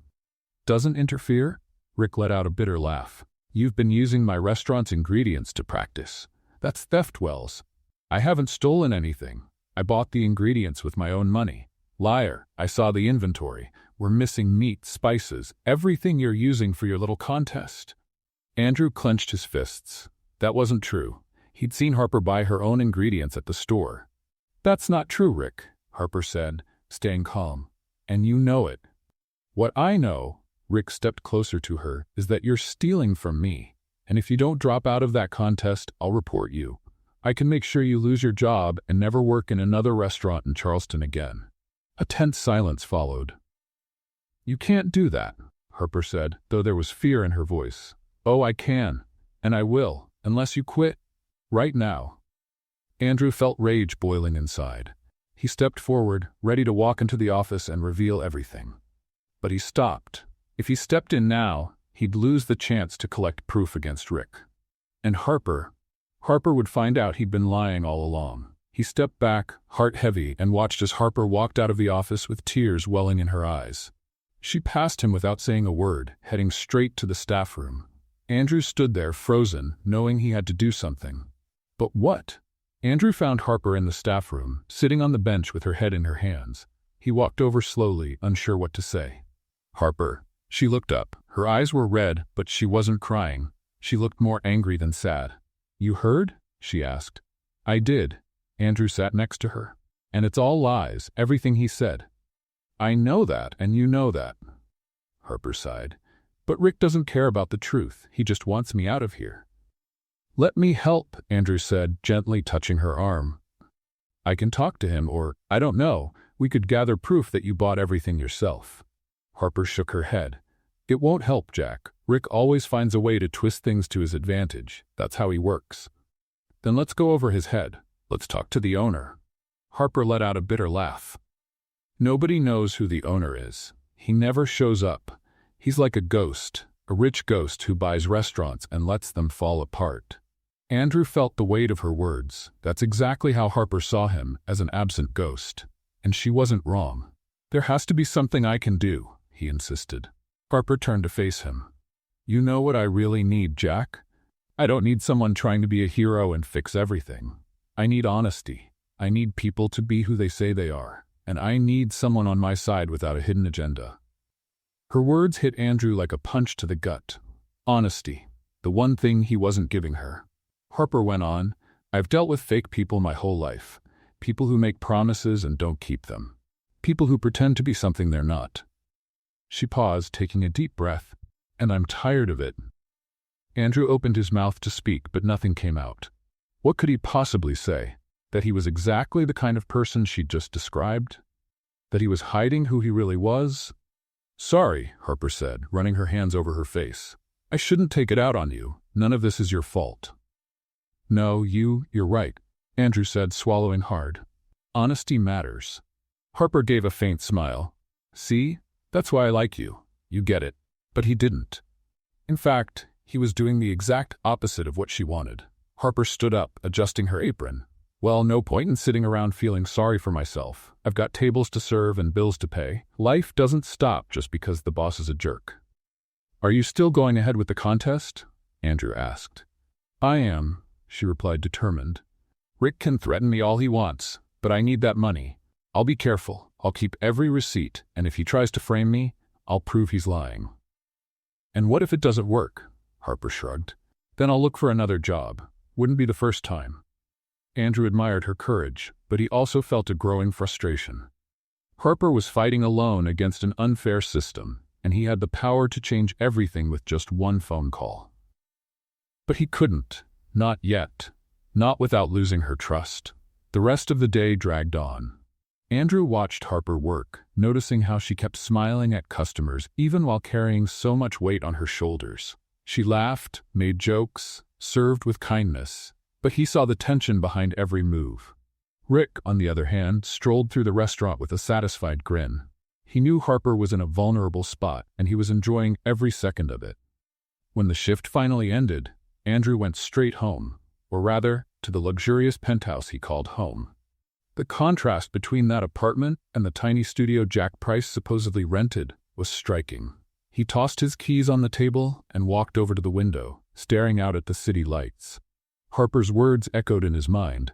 Speaker 1: Doesn't interfere? Rick let out a bitter laugh. You've been using my restaurant's ingredients to practice. That's theft, Wells. I haven't stolen anything. I bought the ingredients with my own money. Liar, I saw the inventory. We're missing meat, spices, everything you're using for your little contest. Andrew clenched his fists. That wasn't true. He'd seen Harper buy her own ingredients at the store. That's not true, Rick, Harper said, staying calm. And you know it. What I know, Rick stepped closer to her, is that you're stealing from me. And if you don't drop out of that contest, I'll report you. I can make sure you lose your job and never work in another restaurant in Charleston again. A tense silence followed. You can't do that, Harper said, though there was fear in her voice. Oh, I can, and I will, unless you quit. Right now. Andrew felt rage boiling inside. He stepped forward, ready to walk into the office and reveal everything. But he stopped. If he stepped in now, he'd lose the chance to collect proof against Rick. And Harper would find out he'd been lying all along. He stepped back, heart heavy, and watched as Harper walked out of the office with tears welling in her eyes. She passed him without saying a word, heading straight to the staff room. Andrew stood there, frozen, knowing he had to do something. But what? Andrew found Harper in the staff room, sitting on the bench with her head in her hands. He walked over slowly, unsure what to say. Harper. She looked up. Her eyes were red, but she wasn't crying. She looked more angry than sad. You heard? She asked. I did. Andrew sat next to her. And it's all lies, everything he said. I know that, and you know that. Harper sighed. But Rick doesn't care about the truth. He just wants me out of here. Let me help, Andrew said, gently touching her arm. I can talk to him, or, I don't know, we could gather proof that you bought everything yourself. Harper shook her head. It won't help, Jack. Rick always finds a way to twist things to his advantage. That's how he works. Then let's go over his head. Let's talk to the owner. Harper let out a bitter laugh. Nobody knows who the owner is. He never shows up. He's like a ghost, a rich ghost who buys restaurants and lets them fall apart. Andrew felt the weight of her words. That's exactly how Harper saw him, as an absent ghost. And she wasn't wrong. There has to be something I can do, he insisted. Harper turned to face him. You know what I really need, Jack? I don't need someone trying to be a hero and fix everything. I need honesty. I need people to be who they say they are. And I need someone on my side without a hidden agenda. Her words hit Andrew like a punch to the gut. Honesty, the one thing he wasn't giving her. Harper went on, I've dealt with fake people my whole life. People who make promises and don't keep them. People who pretend to be something they're not. She paused, taking a deep breath. And I'm tired of it. Andrew opened his mouth to speak, but nothing came out. What could he possibly say? That he was exactly the kind of person she'd just described? That he was hiding who he really was? Sorry, Harper said, running her hands over her face. I shouldn't take it out on you. None of this is your fault. No, you're right, Andrew said, swallowing hard. Honesty matters. Harper gave a faint smile. See? That's why I like you. You get it. But he didn't. In fact, he was doing the exact opposite of what she wanted. Harper stood up, adjusting her apron. Well, no point in sitting around feeling sorry for myself. I've got tables to serve and bills to pay. Life doesn't stop just because the boss is a jerk. Are you still going ahead with the contest? Andrew asked. I am, she replied, determined. Rick can threaten me all he wants, but I need that money. I'll be careful. I'll keep every receipt, and if he tries to frame me, I'll prove he's lying. And what if it doesn't work? Harper shrugged. Then I'll look for another job. Wouldn't be the first time. Andrew admired her courage, but he also felt a growing frustration. Harper was fighting alone against an unfair system, and he had the power to change everything with just one phone call. But he couldn't. Not yet. Not without losing her trust. The rest of the day dragged on. Andrew watched Harper work, noticing how she kept smiling at customers even while carrying so much weight on her shoulders. She laughed, made jokes, served with kindness, but he saw the tension behind every move. Rick, on the other hand, strolled through the restaurant with a satisfied grin. He knew Harper was in a vulnerable spot, and he was enjoying every second of it. When the shift finally ended, Andrew went straight home, or rather, to the luxurious penthouse he called home. The contrast between that apartment and the tiny studio Jack Price supposedly rented was striking. He tossed his keys on the table and walked over to the window, staring out at the city lights. Harper's words echoed in his mind.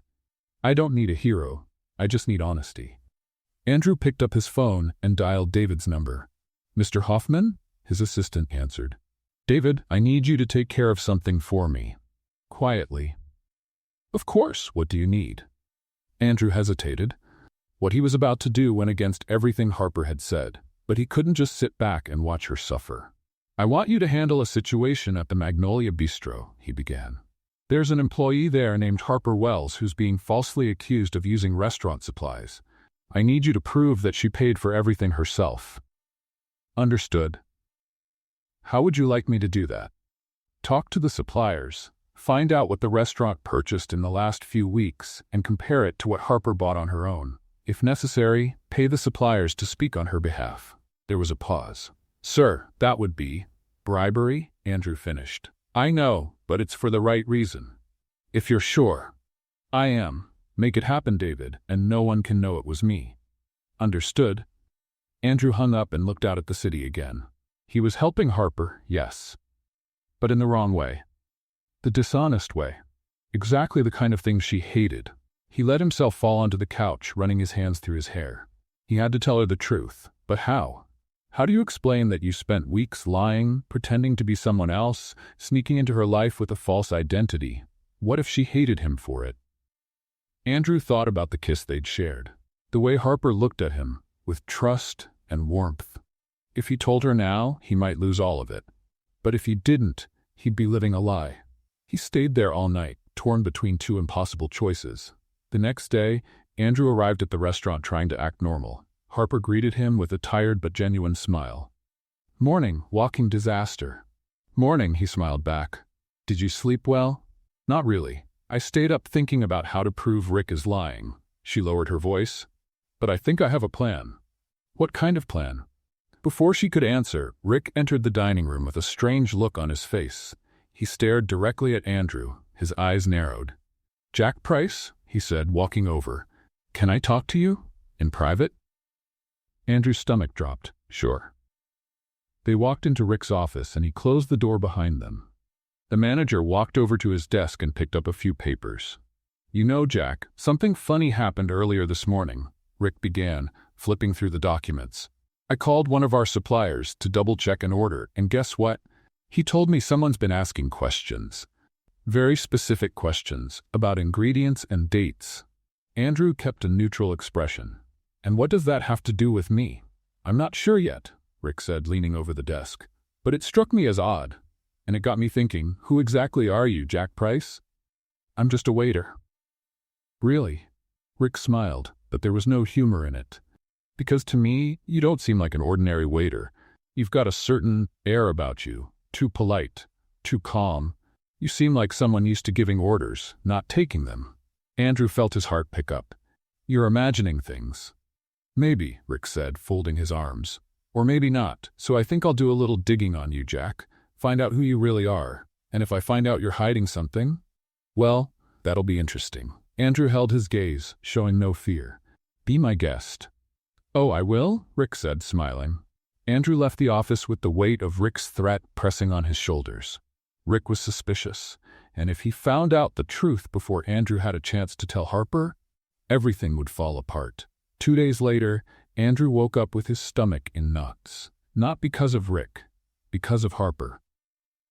Speaker 1: "I don't need a hero, I just need honesty." Andrew picked up his phone and dialed David's number. "Mr. Hoffman?" his assistant answered. "David, I need you to take care of something for me." Quietly. "Of course, what do you need?" Andrew hesitated. What he was about to do went against everything Harper had said, but he couldn't just sit back and watch her suffer. "I want you to handle a situation at the Magnolia Bistro," he began. "There's an employee there named Harper Wells who's being falsely accused of using restaurant supplies. I need you to prove that she paid for everything herself." "Understood. How would you like me to do that?" "Talk to the suppliers. Find out what the restaurant purchased in the last few weeks and compare it to what Harper bought on her own. If necessary, pay the suppliers to speak on her behalf." There was a pause. "Sir, that would be bribery," Andrew finished. "I know, but it's for the right reason." "If you're sure." "I am. Make it happen, David, and no one can know it was me." "Understood." Andrew hung up and looked out at the city again. He was helping Harper, yes, but in the wrong way. The dishonest way. Exactly the kind of thing she hated. He let himself fall onto the couch, running his hands through his hair. He had to tell her the truth, but how? How do you explain that you spent weeks lying, pretending to be someone else, sneaking into her life with a false identity? What if she hated him for it? Andrew thought about the kiss they'd shared. The way Harper looked at him, with trust and warmth. If he told her now, he might lose all of it. But if he didn't, he'd be living a lie. He stayed there all night, torn between two impossible choices. The next day, Andrew arrived at the restaurant trying to act normal. Harper greeted him with a tired but genuine smile. "Morning, walking disaster." "Morning," he smiled back. "Did you sleep well?" "Not really. I stayed up thinking about how to prove Rick is lying." She lowered her voice. "But I think I have a plan." "What kind of plan?" Before she could answer, Rick entered the dining room with a strange look on his face. He stared directly at Andrew, his eyes narrowed. "Jack Price," he said, walking over. "Can I talk to you? In private?" Andrew's stomach dropped. "Sure." They walked into Rick's office and he closed the door behind them. The manager walked over to his desk and picked up a few papers. "You know, Jack, something funny happened earlier this morning," Rick began, flipping through the documents. "I called one of our suppliers to double-check an order, and guess what? He told me someone's been asking questions. Very specific questions about ingredients and dates." Andrew kept a neutral expression. "And what does that have to do with me?" "I'm not sure yet," Rick said, leaning over the desk. "But it struck me as odd. And it got me thinking, who exactly are you, Jack Price?" "I'm just a waiter." "Really?" Rick smiled, but there was no humor in it. "Because to me, you don't seem like an ordinary waiter. You've got a certain air about you. Too polite, too calm. You seem like someone used to giving orders, not taking them." Andrew felt his heart pick up. "You're imagining things." "Maybe," Rick said, folding his arms. "Or maybe not, so I think I'll do a little digging on you, Jack. Find out who you really are. And if I find out you're hiding something, well, that'll be interesting." Andrew held his gaze, showing no fear. "Be my guest." "Oh, I will?" Rick said, smiling. Andrew left the office with the weight of Rick's threat pressing on his shoulders. Rick was suspicious, and if he found out the truth before Andrew had a chance to tell Harper, everything would fall apart. 2 days later, Andrew woke up with his stomach in knots. Not because of Rick, because of Harper.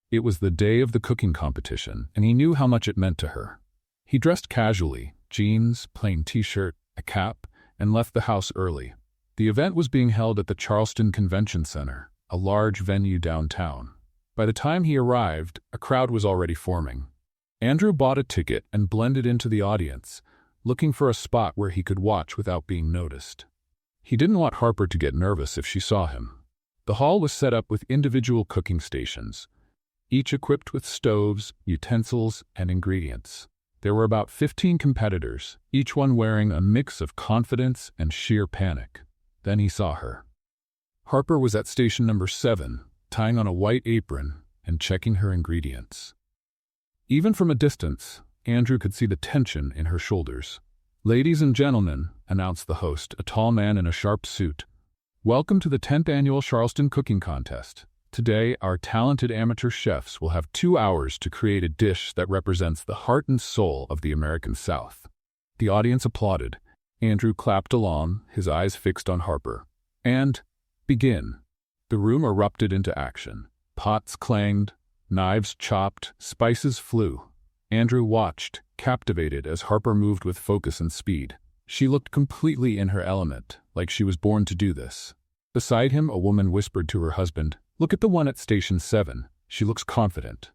Speaker 1: It was the day of the cooking competition, and he knew how much it meant to her. He dressed casually, jeans, plain t-shirt, a cap, and left the house early. The event was being held at the Charleston Convention Center, a large venue downtown. By the time he arrived, a crowd was already forming. Andrew bought a ticket and blended into the audience, looking for a spot where he could watch without being noticed. He didn't want Harper to get nervous if she saw him. The hall was set up with individual cooking stations, each equipped with stoves, utensils, and ingredients. There were about 15 competitors, each one wearing a mix of confidence and sheer panic. Then he saw her. Harper was at station number 7, tying on a white apron and checking her ingredients. Even from a distance, Andrew could see the tension in her shoulders. "Ladies and gentlemen," announced the host, a tall man in a sharp suit, "welcome to the 10th Annual Charleston Cooking Contest. Today, our talented amateur chefs will have 2 hours to create a dish that represents the heart and soul of the American South." The audience applauded. Andrew clapped along, his eyes fixed on Harper. "And begin." The room erupted into action. Pots clanged, knives chopped, spices flew. Andrew watched, captivated, as Harper moved with focus and speed. She looked completely in her element, like she was born to do this. Beside him, a woman whispered to her husband, "Look at the one at station 7. She looks confident."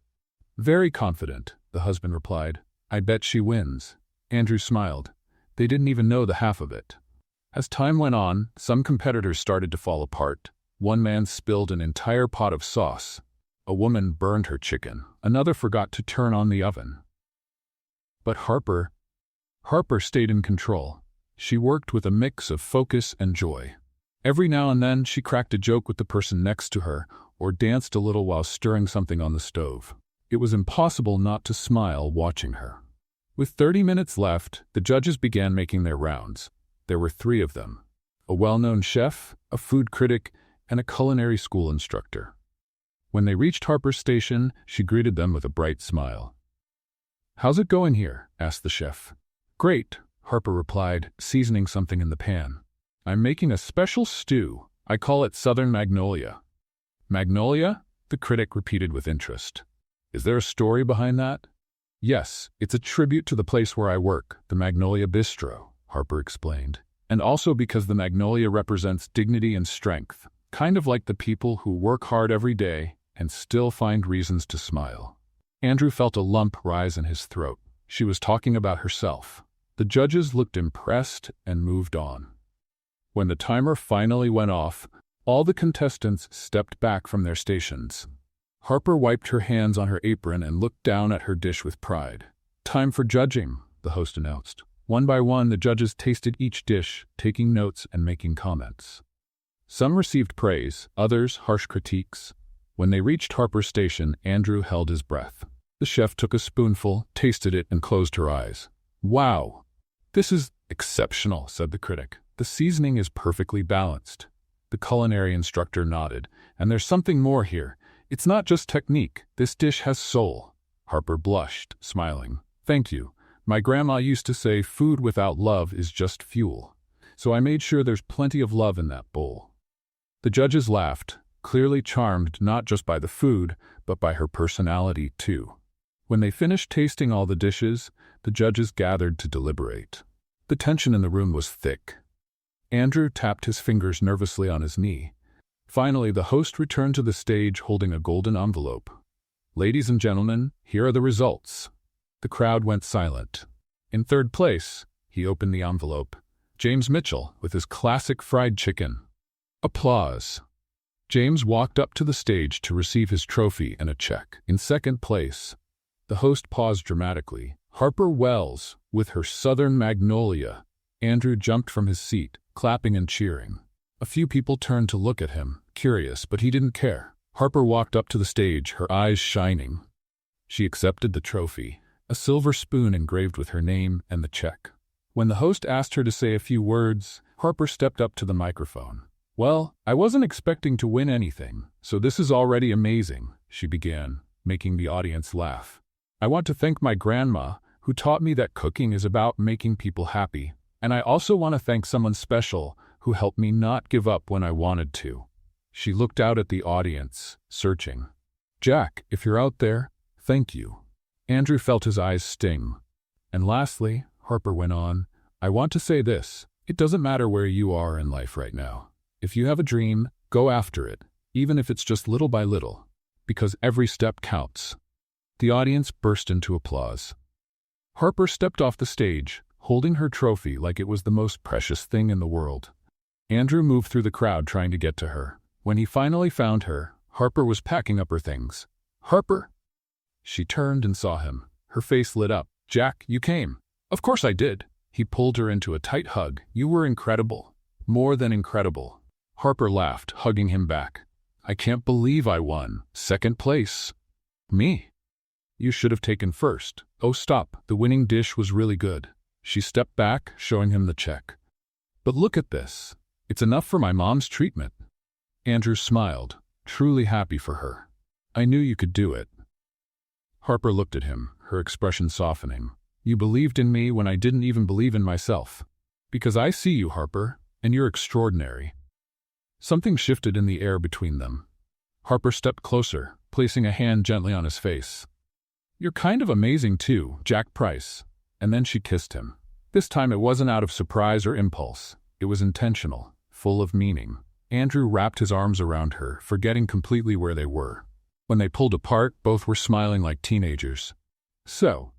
Speaker 1: "Very confident," the husband replied. "I bet she wins." Andrew smiled. They didn't even know the half of it. As time went on, some competitors started to fall apart. One man spilled an entire pot of sauce. A woman burned her chicken. Another forgot to turn on the oven. But Harper stayed in control. She worked with a mix of focus and joy. Every now and then, she cracked a joke with the person next to her, or danced a little while stirring something on the stove. It was impossible not to smile watching her. With 30 minutes left, the judges began making their rounds. There were 3 of them: a well-known chef, a food critic, and a culinary school instructor. When they reached Harper's station, she greeted them with a bright smile. "How's it going here?" asked the chef. "Great," Harper replied, seasoning something in the pan. "I'm making a special stew. I call it Southern Magnolia." "Magnolia?" the critic repeated with interest. "Is there a story behind that?" "Yes, it's a tribute to the place where I work, the Magnolia Bistro," Harper explained. "And also because the magnolia represents dignity and strength, kind of like the people who work hard every day and still find reasons to smile." Andrew felt a lump rise in his throat. She was talking about herself. The judges looked impressed and moved on. When the timer finally went off, all the contestants stepped back from their stations. Harper wiped her hands on her apron and looked down at her dish with pride. "Time for judging," the host announced. One by one, the judges tasted each dish, taking notes and making comments. Some received praise, others harsh critiques. When they reached Harper's station, Andrew held his breath. The chef took a spoonful, tasted it, and closed her eyes. "Wow! This is exceptional," said the critic. "The seasoning is perfectly balanced." The culinary instructor nodded. "And there's something more here. It's not just technique. This dish has soul." Harper blushed, smiling. "Thank you. My grandma used to say food without love is just fuel. So I made sure there's plenty of love in that bowl." The judges laughed, clearly charmed not just by the food, but by her personality too. When they finished tasting all the dishes, the judges gathered to deliberate. The tension in the room was thick. Andrew tapped his fingers nervously on his knee. Finally, the host returned to the stage holding a golden envelope. "Ladies and gentlemen, here are the results." The crowd went silent. In 3rd place, he opened the envelope. James Mitchell, with his classic fried chicken. Applause. James walked up to the stage to receive his trophy and a check. In 2nd place, the host paused dramatically. Harper Wells, with her Southern Magnolia. Andrew jumped from his seat, clapping and cheering. A few people turned to look at him, curious, but he didn't care. Harper walked up to the stage, her eyes shining. She accepted the trophy, a silver spoon engraved with her name and the check. When the host asked her to say a few words, Harper stepped up to the microphone. "Well, I wasn't expecting to win anything, so this is already amazing," she began, making the audience laugh. "I want to thank my grandma, who taught me that cooking is about making people happy. And I also want to thank someone special who helped me not give up when I wanted to." She looked out at the audience, searching. Jack, if you're out there, thank you. Andrew felt his eyes sting. And lastly, Harper went on, I want to say this. It doesn't matter where you are in life right now. If you have a dream, go after it, even if it's just little by little, because every step counts. The audience burst into applause. Harper stepped off the stage, holding her trophy like it was the most precious thing in the world. Andrew moved through the crowd trying to get to her. When he finally found her, Harper was packing up her things. Harper! She turned and saw him. Her face lit up. Jack, you came. Of course I did. He pulled her into a tight hug. You were incredible. More than incredible. Harper laughed, hugging him back. I can't believe I won. Second place. Me? You should have taken first. Oh, stop. The winning dish was really good. She stepped back, showing him the check. But look at this. It's enough for my mom's treatment. Andrew smiled, truly happy for her. I knew you could do it. Harper looked at him, her expression softening. You believed in me when I didn't even believe in myself. Because I see you, Harper, and you're extraordinary. Something shifted in the air between them. Harper stepped closer, placing a hand gently on his face. You're kind of amazing too, Jack Price. And then she kissed him. This time it wasn't out of surprise or impulse. It was intentional, full of meaning. Andrew wrapped his arms around her, forgetting completely where they were. When they pulled apart, both were smiling like teenagers. So,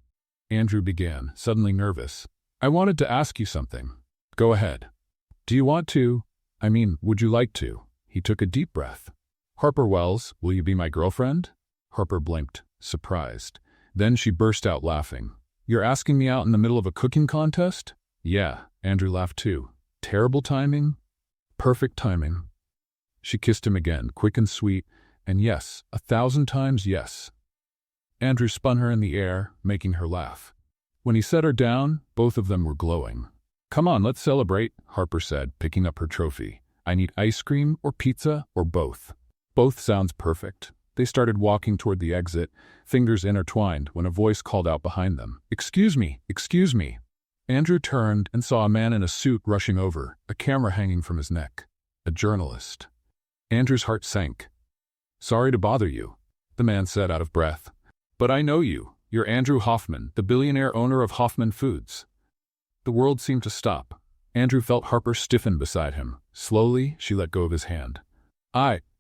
Speaker 1: Andrew began, suddenly nervous. I wanted to ask you something. Go ahead. Do you want to? Would you like to? He took a deep breath. Harper Wells, will you be my girlfriend? Harper blinked, surprised. Then she burst out laughing. You're asking me out in the middle of a cooking contest? Yeah, Andrew laughed too. Terrible timing? Perfect timing. She kissed him again, quick and sweet, and yes, 1,000 times yes. Andrew spun her in the air, making her laugh. When he set her down, both of them were glowing. Come on, let's celebrate, Harper said, picking up her trophy. I need ice cream or pizza or both. Both sounds perfect. They started walking toward the exit, fingers intertwined, when a voice called out behind them. Excuse me, excuse me. Andrew turned and saw a man in a suit rushing over, a camera hanging from his neck. A journalist. Andrew's heart sank. Sorry to bother you, the man said out of breath. But I know you. You're Andrew Hoffman, the billionaire owner of Hoffman Foods. The world seemed to stop. Andrew felt Harper stiffen beside him. Slowly, she let go of his hand.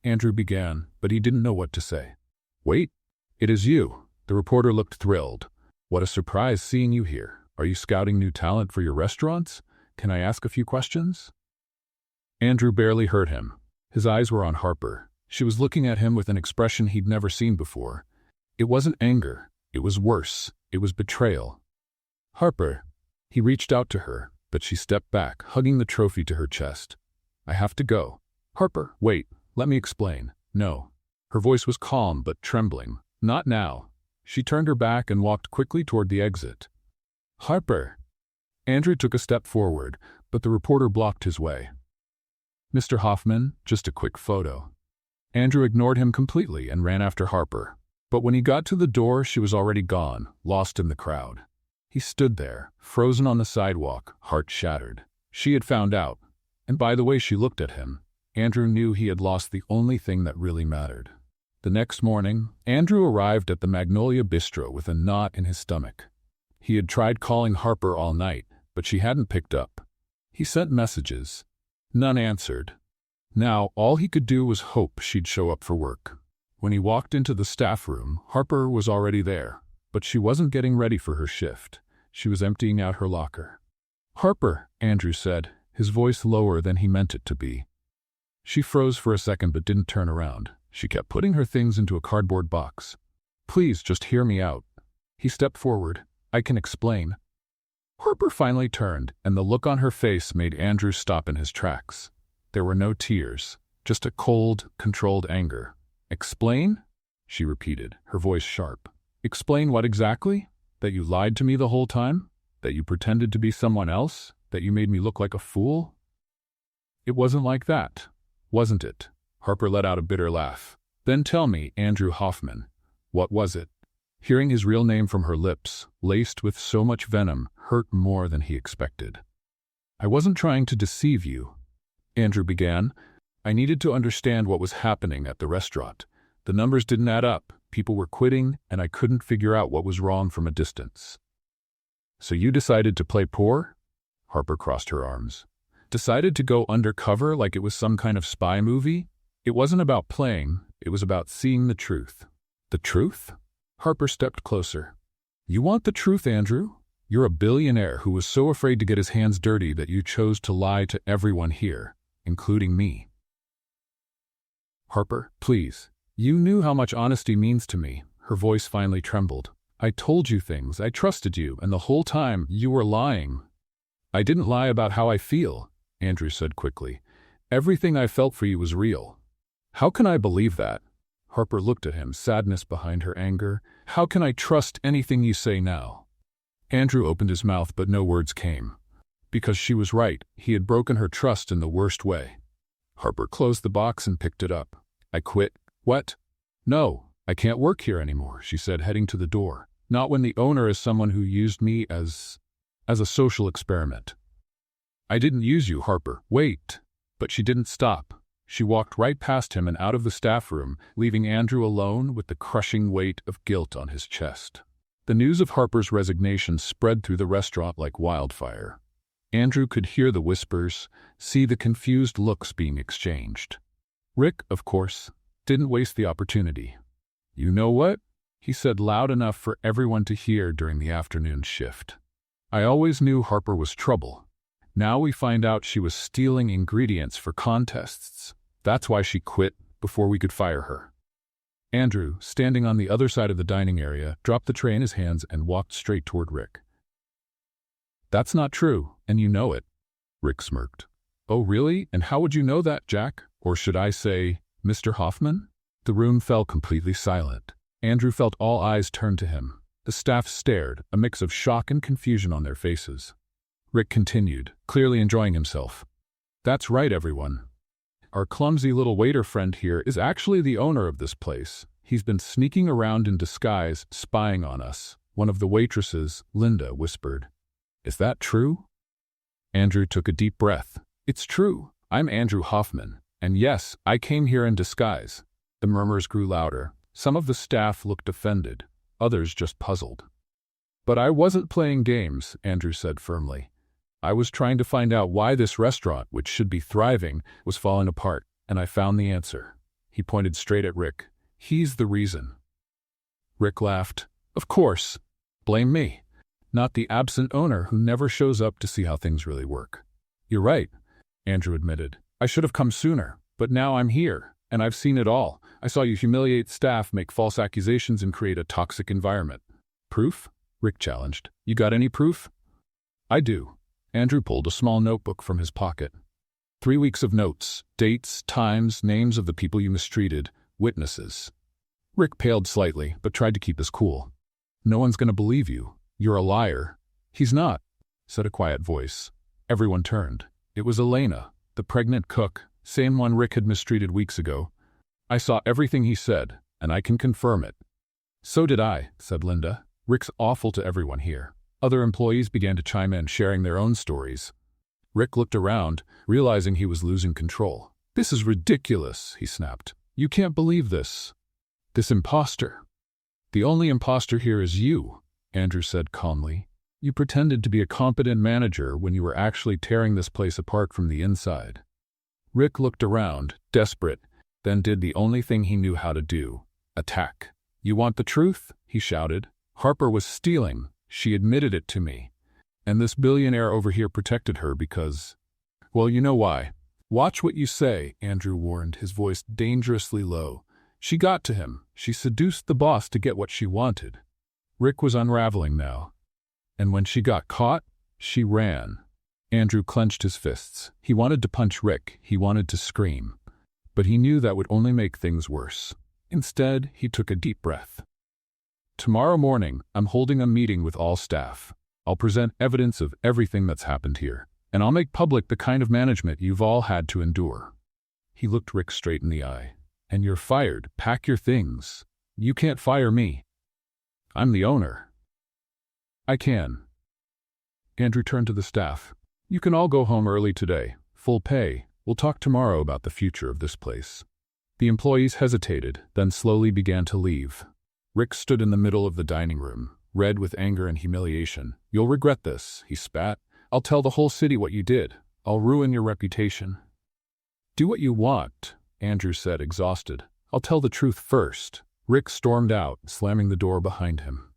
Speaker 1: Andrew began, but he didn't know what to say. Wait, it is you. The reporter looked thrilled. What a surprise seeing you here. Are you scouting new talent for your restaurants? Can I ask a few questions? Andrew barely heard him. His eyes were on Harper. She was looking at him with an expression he'd never seen before. It wasn't anger. It was worse. It was betrayal. Harper. He reached out to her, but she stepped back, hugging the trophy to her chest. I have to go. Harper, wait, let me explain. No. Her voice was calm but trembling. Not now. She turned her back and walked quickly toward the exit. Harper. Andrew took a step forward, but the reporter blocked his way. Mr. Hoffman, just a quick photo. Andrew ignored him completely and ran after Harper. But when he got to the door, she was already gone, lost in the crowd. He stood there, frozen on the sidewalk, heart shattered. She had found out, and by the way she looked at him, Andrew knew he had lost the only thing that really mattered. The next morning, Andrew arrived at the Magnolia Bistro with a knot in his stomach. He had tried calling Harper all night, but she hadn't picked up. He sent messages. None answered. Now, all he could do was hope she'd show up for work. When he walked into the staff room, Harper was already there, but she wasn't getting ready for her shift. She was emptying out her locker. Harper, Andrew said, his voice lower than he meant it to be. She froze for a second but didn't turn around. She kept putting her things into a cardboard box. Please, just hear me out. He stepped forward. I can explain. Harper finally turned, and the look on her face made Andrew stop in his tracks. There were no tears, just a cold, controlled anger. Explain? She repeated, her voice sharp. Explain what exactly? That you lied to me the whole time? That you pretended to be someone else? That you made me look like a fool? It wasn't like that, wasn't it? Harper let out a bitter laugh. Then tell me, Andrew Hoffman, what was it? Hearing his real name from her lips, laced with so much venom, hurt more than he expected. I wasn't trying to deceive you, Andrew began. I needed to understand what was happening at the restaurant. The numbers didn't add up. People were quitting, and I couldn't figure out what was wrong from a distance. So you decided to play poor? Harper crossed her arms. Decided to go undercover like it was some kind of spy movie? It wasn't about playing, it was about seeing the truth. The truth? Harper stepped closer. You want the truth, Andrew? You're a billionaire who was so afraid to get his hands dirty that you chose to lie to everyone here, including me. Harper, please. You knew how much honesty means to me. Her voice finally trembled. I told you things, I trusted you, and the whole time you were lying. I didn't lie about how I feel, Andrew said quickly. Everything I felt for you was real. How can I believe that? Harper looked at him, sadness behind her anger. How can I trust anything you say now? Andrew opened his mouth, but no words came. Because she was right, he had broken her trust in the worst way. Harper closed the box and picked it up. I quit. What? No, I can't work here anymore, she said, heading to the door. Not when the owner is someone who used me as a social experiment. I didn't use you, Harper. Wait. But she didn't stop. She walked right past him and out of the staff room, leaving Andrew alone with the crushing weight of guilt on his chest. The news of Harper's resignation spread through the restaurant like wildfire. Andrew could hear the whispers, see the confused looks being exchanged. Rick, of course, didn't waste the opportunity. You know what? He said loud enough for everyone to hear during the afternoon shift. I always knew Harper was trouble. Now we find out she was stealing ingredients for contests. That's why she quit before we could fire her. Andrew, standing on the other side of the dining area, dropped the tray in his hands and walked straight toward Rick. That's not true, and you know it. Rick smirked. Oh, really? And how would you know that, Jack? Or should I say, Mr. Hoffman? The room fell completely silent. Andrew felt all eyes turn to him. The staff stared, a mix of shock and confusion on their faces. Rick continued, clearly enjoying himself. That's right, everyone. Our clumsy little waiter friend here is actually the owner of this place. He's been sneaking around in disguise, spying on us. One of the waitresses, Linda, whispered. Is that true? Andrew took a deep breath. It's true. I'm Andrew Hoffman. And yes, I came here in disguise. The murmurs grew louder. Some of the staff looked offended. Others just puzzled. But I wasn't playing games, Andrew said firmly. I was trying to find out why this restaurant, which should be thriving, was falling apart, and I found the answer. He pointed straight at Rick. He's the reason. Rick laughed. Of course. Blame me. Not the absent owner who never shows up to see how things really work. You're right, Andrew admitted. I should have come sooner, but now I'm here, and I've seen it all. I saw you humiliate staff, make false accusations, and create a toxic environment. Proof? Rick challenged. You got any proof? I do. Andrew pulled a small notebook from his pocket. 3 weeks of notes, dates, times, names of the people you mistreated, witnesses. Rick paled slightly, but tried to keep his cool. No one's going to believe you. You're a liar. He's not, said a quiet voice. Everyone turned. It was Elena, the pregnant cook, same one Rick had mistreated weeks ago. I saw everything he said, and I can confirm it. So did I, said Linda. Rick's awful to everyone here. Other employees began to chime in, sharing their own stories. Rick looked around, realizing he was losing control. This is ridiculous, he snapped. You can't believe this. This imposter. The only imposter here is you, Andrew said calmly. You pretended to be a competent manager when you were actually tearing this place apart from the inside. Rick looked around, desperate, then did the only thing he knew how to do, attack. You want the truth? He shouted. Harper was stealing. She admitted it to me. And this billionaire over here protected her because... Well, you know why. Watch what you say, Andrew warned, his voice dangerously low. She got to him. She seduced the boss to get what she wanted. Rick was unraveling now. And when she got caught, she ran. Andrew clenched his fists. He wanted to punch Rick. He wanted to scream. But he knew that would only make things worse. Instead, he took a deep breath. Tomorrow morning, I'm holding a meeting with all staff. I'll present evidence of everything that's happened here, and I'll make public the kind of management you've all had to endure. He looked Rick straight in the eye. And you're fired. Pack your things. You can't fire me. I'm the owner. I can. Andrew turned to the staff. You can all go home early today. Full pay. We'll talk tomorrow about the future of this place. The employees hesitated, then slowly began to leave. Rick stood in the middle of the dining room, red with anger and humiliation. "You'll regret this," he spat. "I'll tell the whole city what you did. I'll ruin your reputation." "Do what you want," Andrew said, exhausted. "I'll tell the truth first." Rick stormed out, slamming the door behind him.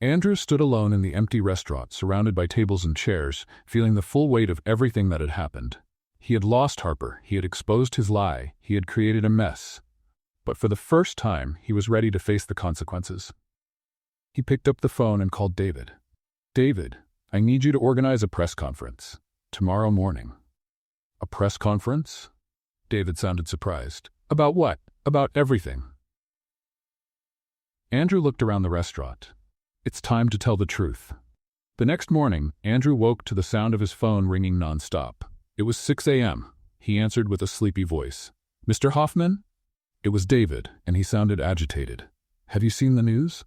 Speaker 1: Andrew stood alone in the empty restaurant, surrounded by tables and chairs, feeling the full weight of everything that had happened. He had lost Harper, he had exposed his lie, he had created a mess. But for the first time, he was ready to face the consequences. He picked up the phone and called David. "David, I need you to organize a press conference. Tomorrow morning." "A press conference?" David sounded surprised. "About what?" "About everything." Andrew looked around the restaurant. It's time to tell the truth. The next morning, Andrew woke to the sound of his phone ringing nonstop. It was 6 a.m. He answered with a sleepy voice. "Mr. Hoffman?" It was David, and he sounded agitated. "Have you seen the news?"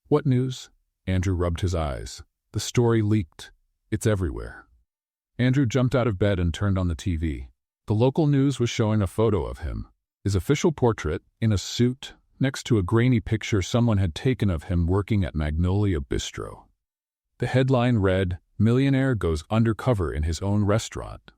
Speaker 1: "What news?" Andrew rubbed his eyes. "The story leaked. It's everywhere." Andrew jumped out of bed and turned on the TV. The local news was showing a photo of him, his official portrait, in a suit, next to a grainy picture someone had taken of him working at Magnolia Bistro. The headline read, "Millionaire goes undercover in his own restaurant."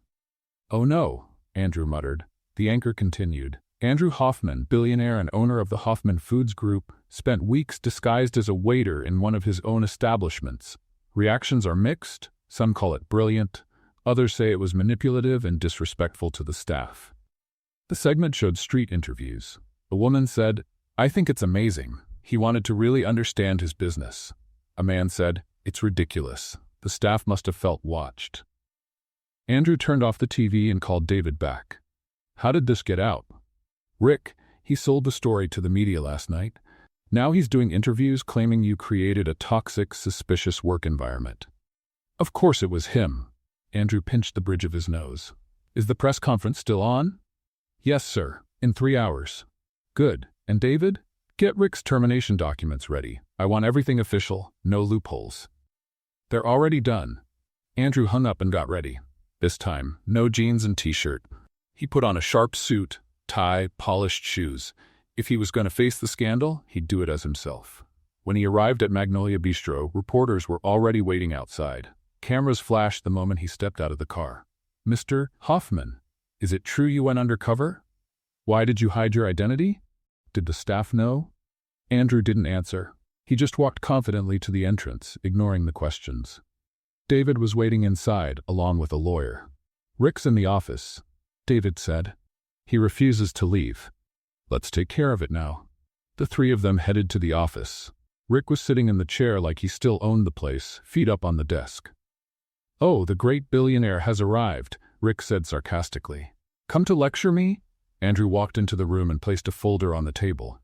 Speaker 1: "Oh no," Andrew muttered. The anchor continued. "Andrew Hoffman, billionaire and owner of the Hoffman Foods Group, spent weeks disguised as a waiter in one of his own establishments. Reactions are mixed. Some call it brilliant. Others say it was manipulative and disrespectful to the staff." The segment showed street interviews. A woman said, "I think it's amazing. He wanted to really understand his business." A man said, "It's ridiculous. The staff must have felt watched." Andrew turned off the TV and called David back. "How did this get out?" "Rick, he sold the story to the media last night. Now he's doing interviews claiming you created a toxic, suspicious work environment." "Of course it was him." Andrew pinched the bridge of his nose. "Is the press conference still on?" "Yes, sir. In 3 hours." "Good. And David? Get Rick's termination documents ready. I want everything official, no loopholes." "They're already done." Andrew hung up and got ready. This time, no jeans and t-shirt. He put on a sharp suit, tie, polished shoes. If he was going to face the scandal, he'd do it as himself. When he arrived at Magnolia Bistro, reporters were already waiting outside. Cameras flashed the moment he stepped out of the car. "Mr. Hoffman, is it true you went undercover? Why did you hide your identity? Did the staff know?" Andrew didn't answer. He just walked confidently to the entrance, ignoring the questions. David was waiting inside, along with a lawyer. "Rick's in the office," David said. "He refuses to leave. Let's take care of it now." The three of them headed to the office. Rick was sitting in the chair like he still owned the place, feet up on the desk. "Oh, the great billionaire has arrived," Rick said sarcastically. "Come to lecture me?" Andrew walked into the room and placed a folder on the table.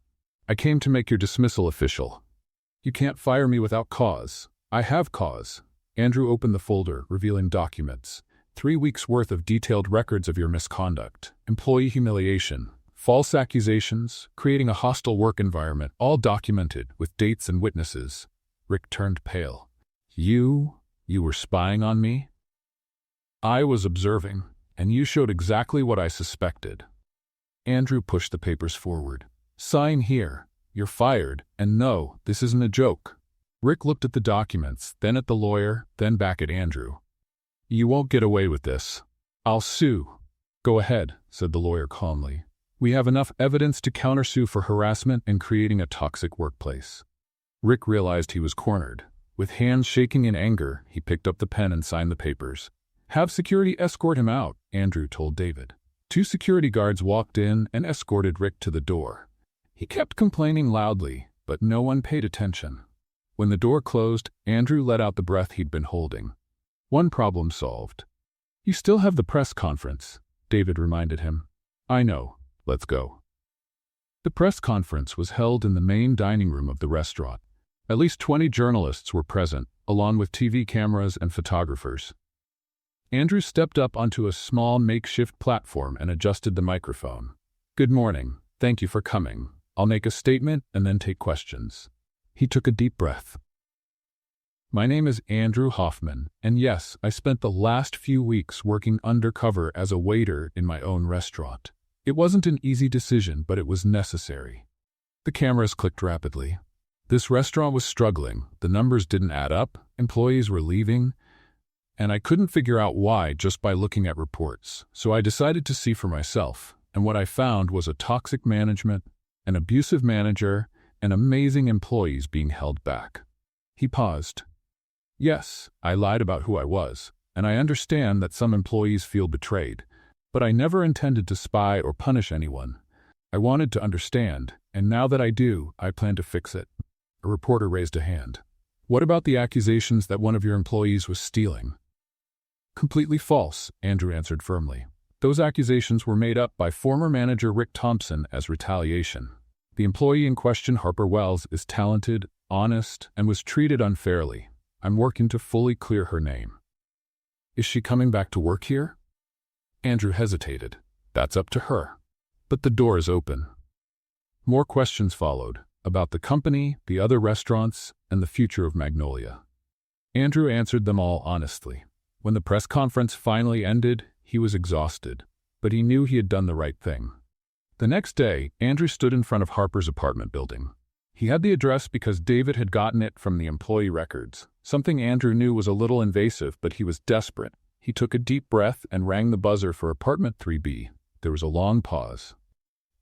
Speaker 1: "I came to make your dismissal official." "You can't fire me without cause." "I have cause." Andrew opened the folder, revealing documents. 3 weeks' worth of detailed records of your misconduct, employee humiliation, false accusations, creating a hostile work environment, all documented with dates and witnesses. Rick turned pale. You were spying on me?" "I was observing, and you showed exactly what I suspected." Andrew pushed the papers forward. "Sign here. You're fired, and no, this isn't a joke." Rick looked at the documents, then at the lawyer, then back at Andrew. "You won't get away with this. I'll sue." "Go ahead," said the lawyer calmly. "We have enough evidence to countersue for harassment and creating a toxic workplace." Rick realized he was cornered. With hands shaking in anger, he picked up the pen and signed the papers. "Have security escort him out," Andrew told David. 2 security guards walked in and escorted Rick to the door. He kept complaining loudly, but no one paid attention. When the door closed, Andrew let out the breath he'd been holding. One problem solved. "You still have the press conference," David reminded him. "I know. Let's go." The press conference was held in the main dining room of the restaurant. At least 20 journalists were present, along with TV cameras and photographers. Andrew stepped up onto a small makeshift platform and adjusted the microphone. "Good morning. Thank you for coming. I'll make a statement and then take questions." He took a deep breath. "My name is Andrew Hoffman, and yes, I spent the last few weeks working undercover as a waiter in my own restaurant. It wasn't an easy decision, but it was necessary. The cameras clicked rapidly. This restaurant was struggling, the numbers didn't add up, employees were leaving, and I couldn't figure out why just by looking at reports, so I decided to see for myself, and what I found was a toxic management, an abusive manager, and amazing employees being held back. He paused. Yes, I lied about who I was, and I understand that some employees feel betrayed, but I never intended to spy or punish anyone. I wanted to understand, and now that I do, I plan to fix it. A reporter raised a hand. What about the accusations that one of your employees was stealing? Completely false, Andrew answered firmly. Those accusations were made up by former manager Rick Thompson as retaliation. The employee in question, Harper Wells, is talented, honest, and was treated unfairly. I'm working to fully clear her name. Is she coming back to work here? Andrew hesitated. That's up to her. But the door is open. More questions followed, about the company, the other restaurants, and the future of Magnolia. Andrew answered them all honestly. When the press conference finally ended, he was exhausted, but he knew he had done the right thing. The next day, Andrew stood in front of Harper's apartment building. He had the address because David had gotten it from the employee records, something Andrew knew was a little invasive, but he was desperate. He took a deep breath and rang the buzzer for apartment 3B. There was a long pause.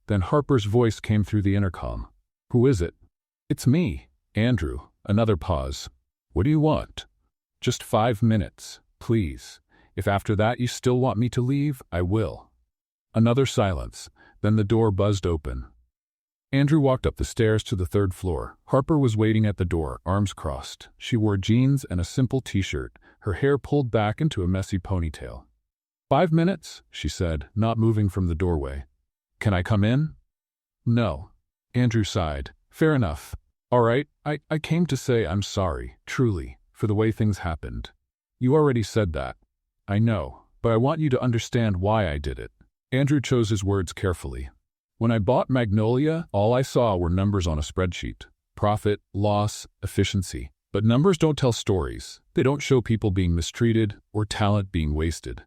Speaker 1: Then Harper's voice came through the intercom. Who is it? It's me, Andrew. Another pause. What do you want? Just 5 minutes, please. If after that you still want me to leave, I will. Another silence. Then the door buzzed open. Andrew walked up the stairs to the 3rd floor. Harper was waiting at the door, arms crossed. She wore jeans and a simple t-shirt, her hair pulled back into a messy ponytail. 5 minutes, she said, not moving from the doorway. Can I come in? No. Andrew sighed. Fair enough. All right, I came to say I'm sorry, truly, for the way things happened. You already said that. I know, but I want you to understand why I did it. Andrew chose his words carefully. When I bought Magnolia, all I saw were numbers on a spreadsheet. Profit, loss, efficiency. But numbers don't tell stories. They don't show people being mistreated or talent being wasted.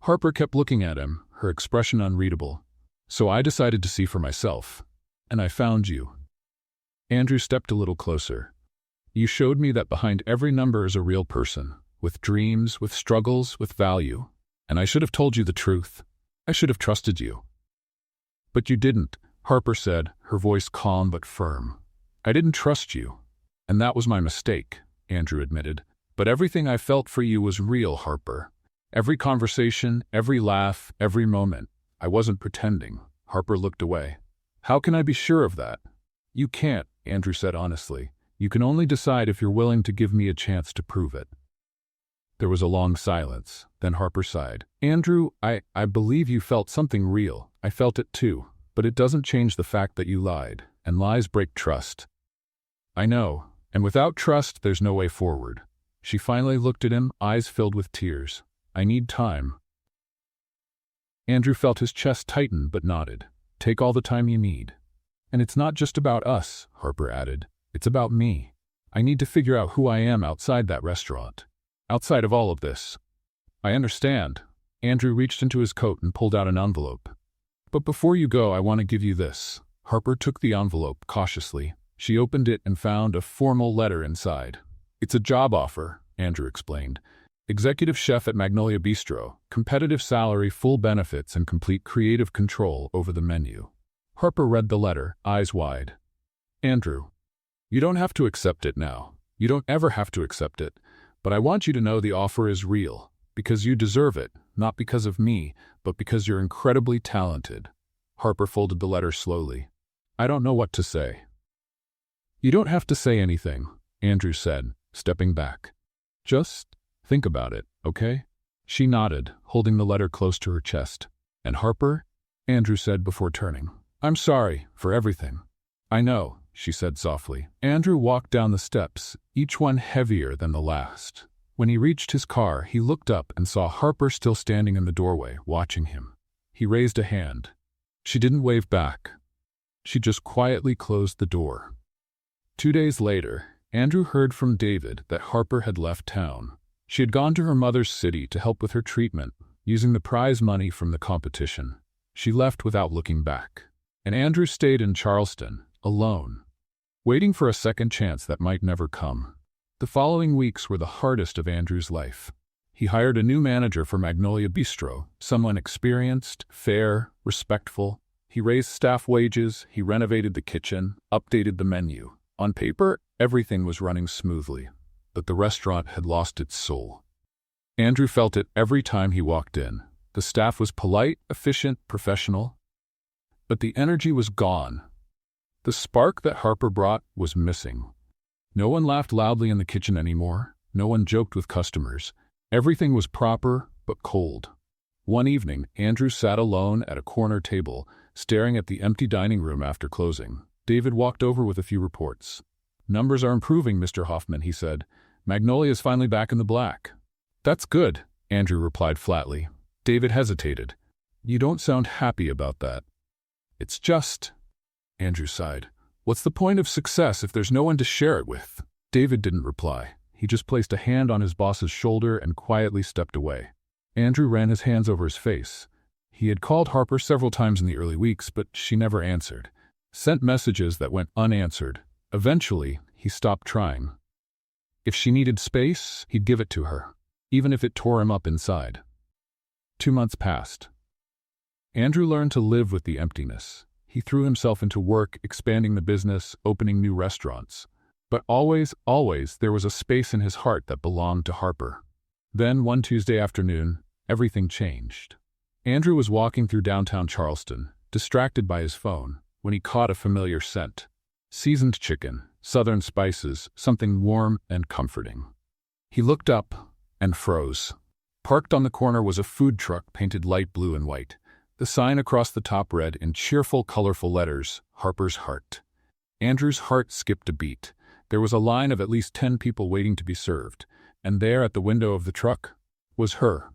Speaker 1: Harper kept looking at him, her expression unreadable. So I decided to see for myself. And I found you. Andrew stepped a little closer. You showed me that behind every number is a real person, with dreams, with struggles, with value. And I should have told you the truth. I should have trusted you. But you didn't, Harper said, her voice calm but firm. I didn't trust you. And that was my mistake, Andrew admitted. But everything I felt for you was real, Harper. Every conversation, every laugh, every moment. I wasn't pretending. Harper looked away. How can I be sure of that? You can't, Andrew said honestly. You can only decide if you're willing to give me a chance to prove it. There was a long silence. Then Harper sighed. Andrew, I believe you felt something real. I felt it too. But it doesn't change the fact that you lied. And lies break trust. I know. And without trust, there's no way forward. She finally looked at him, eyes filled with tears. I need time. Andrew felt his chest tighten but nodded. Take all the time you need. And it's not just about us, Harper added. It's about me. I need to figure out who I am outside that restaurant. Outside of all of this. I understand. Andrew reached into his coat and pulled out an envelope. But before you go, I want to give you this. Harper took the envelope cautiously. She opened it and found a formal letter inside. It's a job offer, Andrew explained. Executive chef at Magnolia Bistro, competitive salary, full benefits, and complete creative control over the menu. Harper read the letter, eyes wide. Andrew, you don't have to accept it now. You don't ever have to accept it. But I want you to know the offer is real, because you deserve it, not because of me, but because you're incredibly talented. Harper folded the letter slowly. I don't know what to say. You don't have to say anything, Andrew said, stepping back. Just think about it, okay? She nodded, holding the letter close to her chest. And Harper? Andrew said before turning. I'm sorry for everything. I know, she said softly. Andrew walked down the steps, each one heavier than the last. When he reached his car, he looked up and saw Harper still standing in the doorway, watching him. He raised a hand. She didn't wave back. She just quietly closed the door. 2 days later, Andrew heard from David that Harper had left town. She had gone to her mother's city to help with her treatment, using the prize money from the competition. She left without looking back. And Andrew stayed in Charleston, alone, waiting for a second chance that might never come. The following weeks were the hardest of Andrew's life. He hired a new manager for Magnolia Bistro, someone experienced, fair, respectful. He raised staff wages, he renovated the kitchen, updated the menu. On paper, everything was running smoothly, but the restaurant had lost its soul. Andrew felt it every time he walked in. The staff was polite, efficient, professional, but the energy was gone. The spark that Harper brought was missing. No one laughed loudly in the kitchen anymore. No one joked with customers. Everything was proper, but cold. One evening, Andrew sat alone at a corner table, staring at the empty dining room after closing. David walked over with a few reports. "Numbers are improving, Mr. Hoffman," he said. "Magnolia is finally back in the black." "That's good," Andrew replied flatly. David hesitated. "You don't sound happy about that." "It's just," Andrew sighed. "What's the point of success if there's no one to share it with?" David didn't reply. He just placed a hand on his boss's shoulder and quietly stepped away. Andrew ran his hands over his face. He had called Harper several times in the early weeks, but she never answered. Sent messages that went unanswered. Eventually, he stopped trying. If she needed space, he'd give it to her, even if it tore him up inside. 2 months passed. Andrew learned to live with the emptiness. He threw himself into work, expanding the business, opening new restaurants. But always, there was a space in his heart that belonged to Harper. Then, one Tuesday afternoon, everything changed. Andrew was walking through downtown Charleston, distracted by his phone, when he caught a familiar scent. Seasoned chicken, southern spices, something warm and comforting. He looked up and froze. Parked on the corner was a food truck painted light blue and white. The sign across the top read in cheerful, colorful letters, "Harper's Heart." Andrew's heart skipped a beat. There was a line of at least 10 people waiting to be served, and there at the window of the truck was her.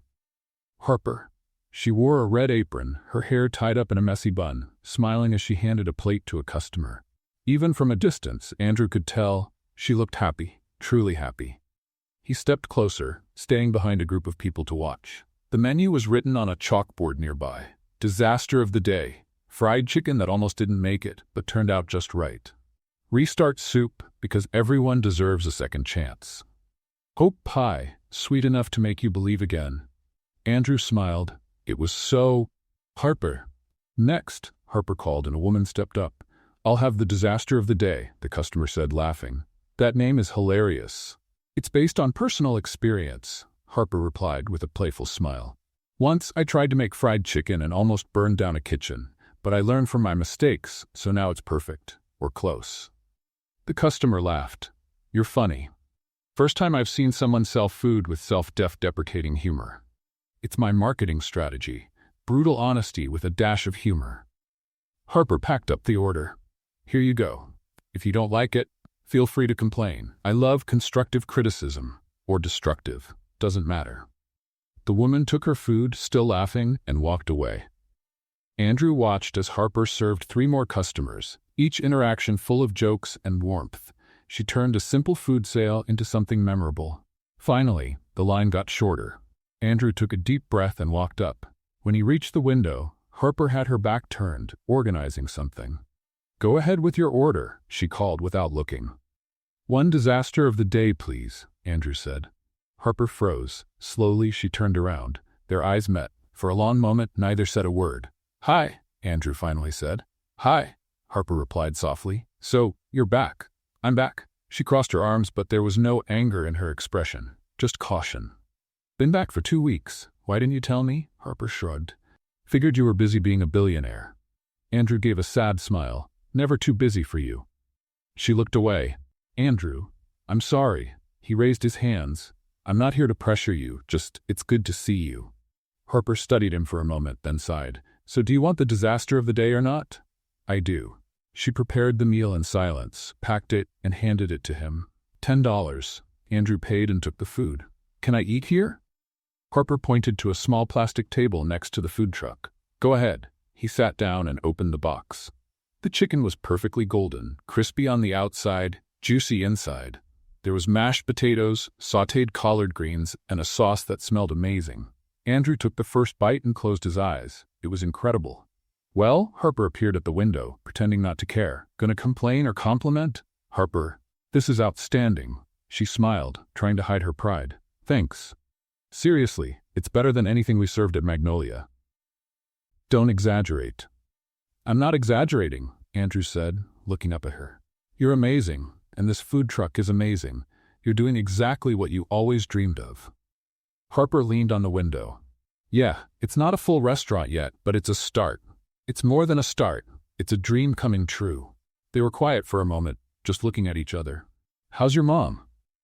Speaker 1: Harper. She wore a red apron, her hair tied up in a messy bun, smiling as she handed a plate to a customer. Even from a distance, Andrew could tell she looked happy, truly happy. He stepped closer, staying behind a group of people to watch. The menu was written on a chalkboard nearby. Disaster of the day. Fried chicken that almost didn't make it, but turned out just right. Restart soup, because everyone deserves a second chance. Hope pie, sweet enough to make you believe again. Andrew smiled. It was so... Harper. Next, Harper called and a woman stepped up. "I'll have the disaster of the day," the customer said, laughing. "That name is hilarious." "It's based on personal experience," Harper replied with a playful smile. "Once I tried to make fried chicken and almost burned down a kitchen, but I learned from my mistakes, so now it's perfect, or close." The customer laughed. "You're funny. First time I've seen someone sell food with self-deprecating humor. It's my marketing strategy, brutal honesty with a dash of humor." Harper packed up the order. "Here you go. If you don't like it, feel free to complain. I love constructive criticism, or destructive, doesn't matter." The woman took her food, still laughing, and walked away. Andrew watched as Harper served 3 more customers, each interaction full of jokes and warmth. She turned a simple food sale into something memorable. Finally, the line got shorter. Andrew took a deep breath and walked up. When he reached the window, Harper had her back turned, organizing something. "Go ahead with your order," she called without looking. "One disaster of the day, please," Andrew said. Harper froze. Slowly, she turned around. Their eyes met. For a long moment, neither said a word. "Hi," Andrew finally said. "Hi," Harper replied softly. "So, you're back." "I'm back." She crossed her arms, but there was no anger in her expression, just caution. "Been back for 2 weeks. Why didn't you tell me?" Harper shrugged. "Figured you were busy being a billionaire." Andrew gave a sad smile. "Never too busy for you." She looked away. "Andrew, I'm sorry." He raised his hands. "I'm not here to pressure you, just, it's good to see you." Harper studied him for a moment, then sighed. "So do you want the disaster of the day or not?" "I do." She prepared the meal in silence, packed it, and handed it to him. $10. Andrew paid and took the food. "Can I eat here?" Harper pointed to a small plastic table next to the food truck. "Go ahead." He sat down and opened the box. The chicken was perfectly golden, crispy on the outside, juicy inside. There was mashed potatoes, sautéed collard greens, and a sauce that smelled amazing. Andrew took the first bite and closed his eyes. It was incredible. Well, Harper appeared at the window, pretending not to care. Gonna complain or compliment? Harper, this is outstanding. She smiled, trying to hide her pride. Thanks. Seriously, it's better than anything we served at Magnolia. Don't exaggerate. I'm not exaggerating, Andrew said, looking up at her. You're amazing, and this food truck is amazing. You're doing exactly what you always dreamed of. Harper leaned on the window. Yeah, it's not a full restaurant yet, but it's a start. It's more than a start. It's a dream coming true. They were quiet for a moment, just looking at each other. How's your mom?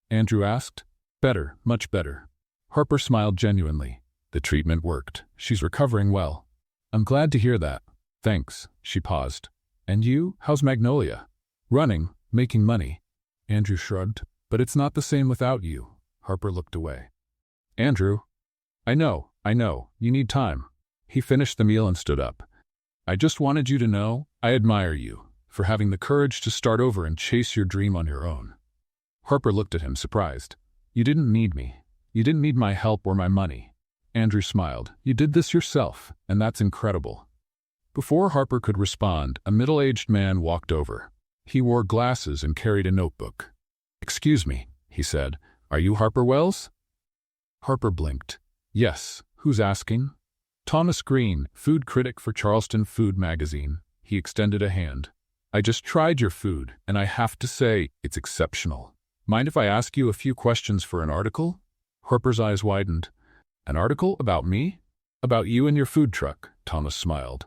Speaker 1: Andrew asked. Better, much better. Harper smiled genuinely. The treatment worked. She's recovering well. I'm glad to hear that. Thanks. She paused. And you? How's Magnolia? Running, making money. Andrew shrugged. But it's not the same without you. Harper looked away. Andrew. I know. You need time. He finished the meal and stood up. I just wanted you to know, I admire you for having the courage to start over and chase your dream on your own. Harper looked at him, surprised. You didn't need me. You didn't need my help or my money. Andrew smiled. You did this yourself, and that's incredible. Before Harper could respond, a middle-aged man walked over. He wore glasses and carried a notebook. Excuse me, he said. Are you Harper Wells? Harper blinked. Yes. Who's asking? Thomas Green, food critic for Charleston Food magazine. He extended a hand. I just tried your food, and I have to say, it's exceptional. Mind if I ask you a few questions for an article? Harper's eyes widened. An article about me? About you and your food truck, Thomas smiled.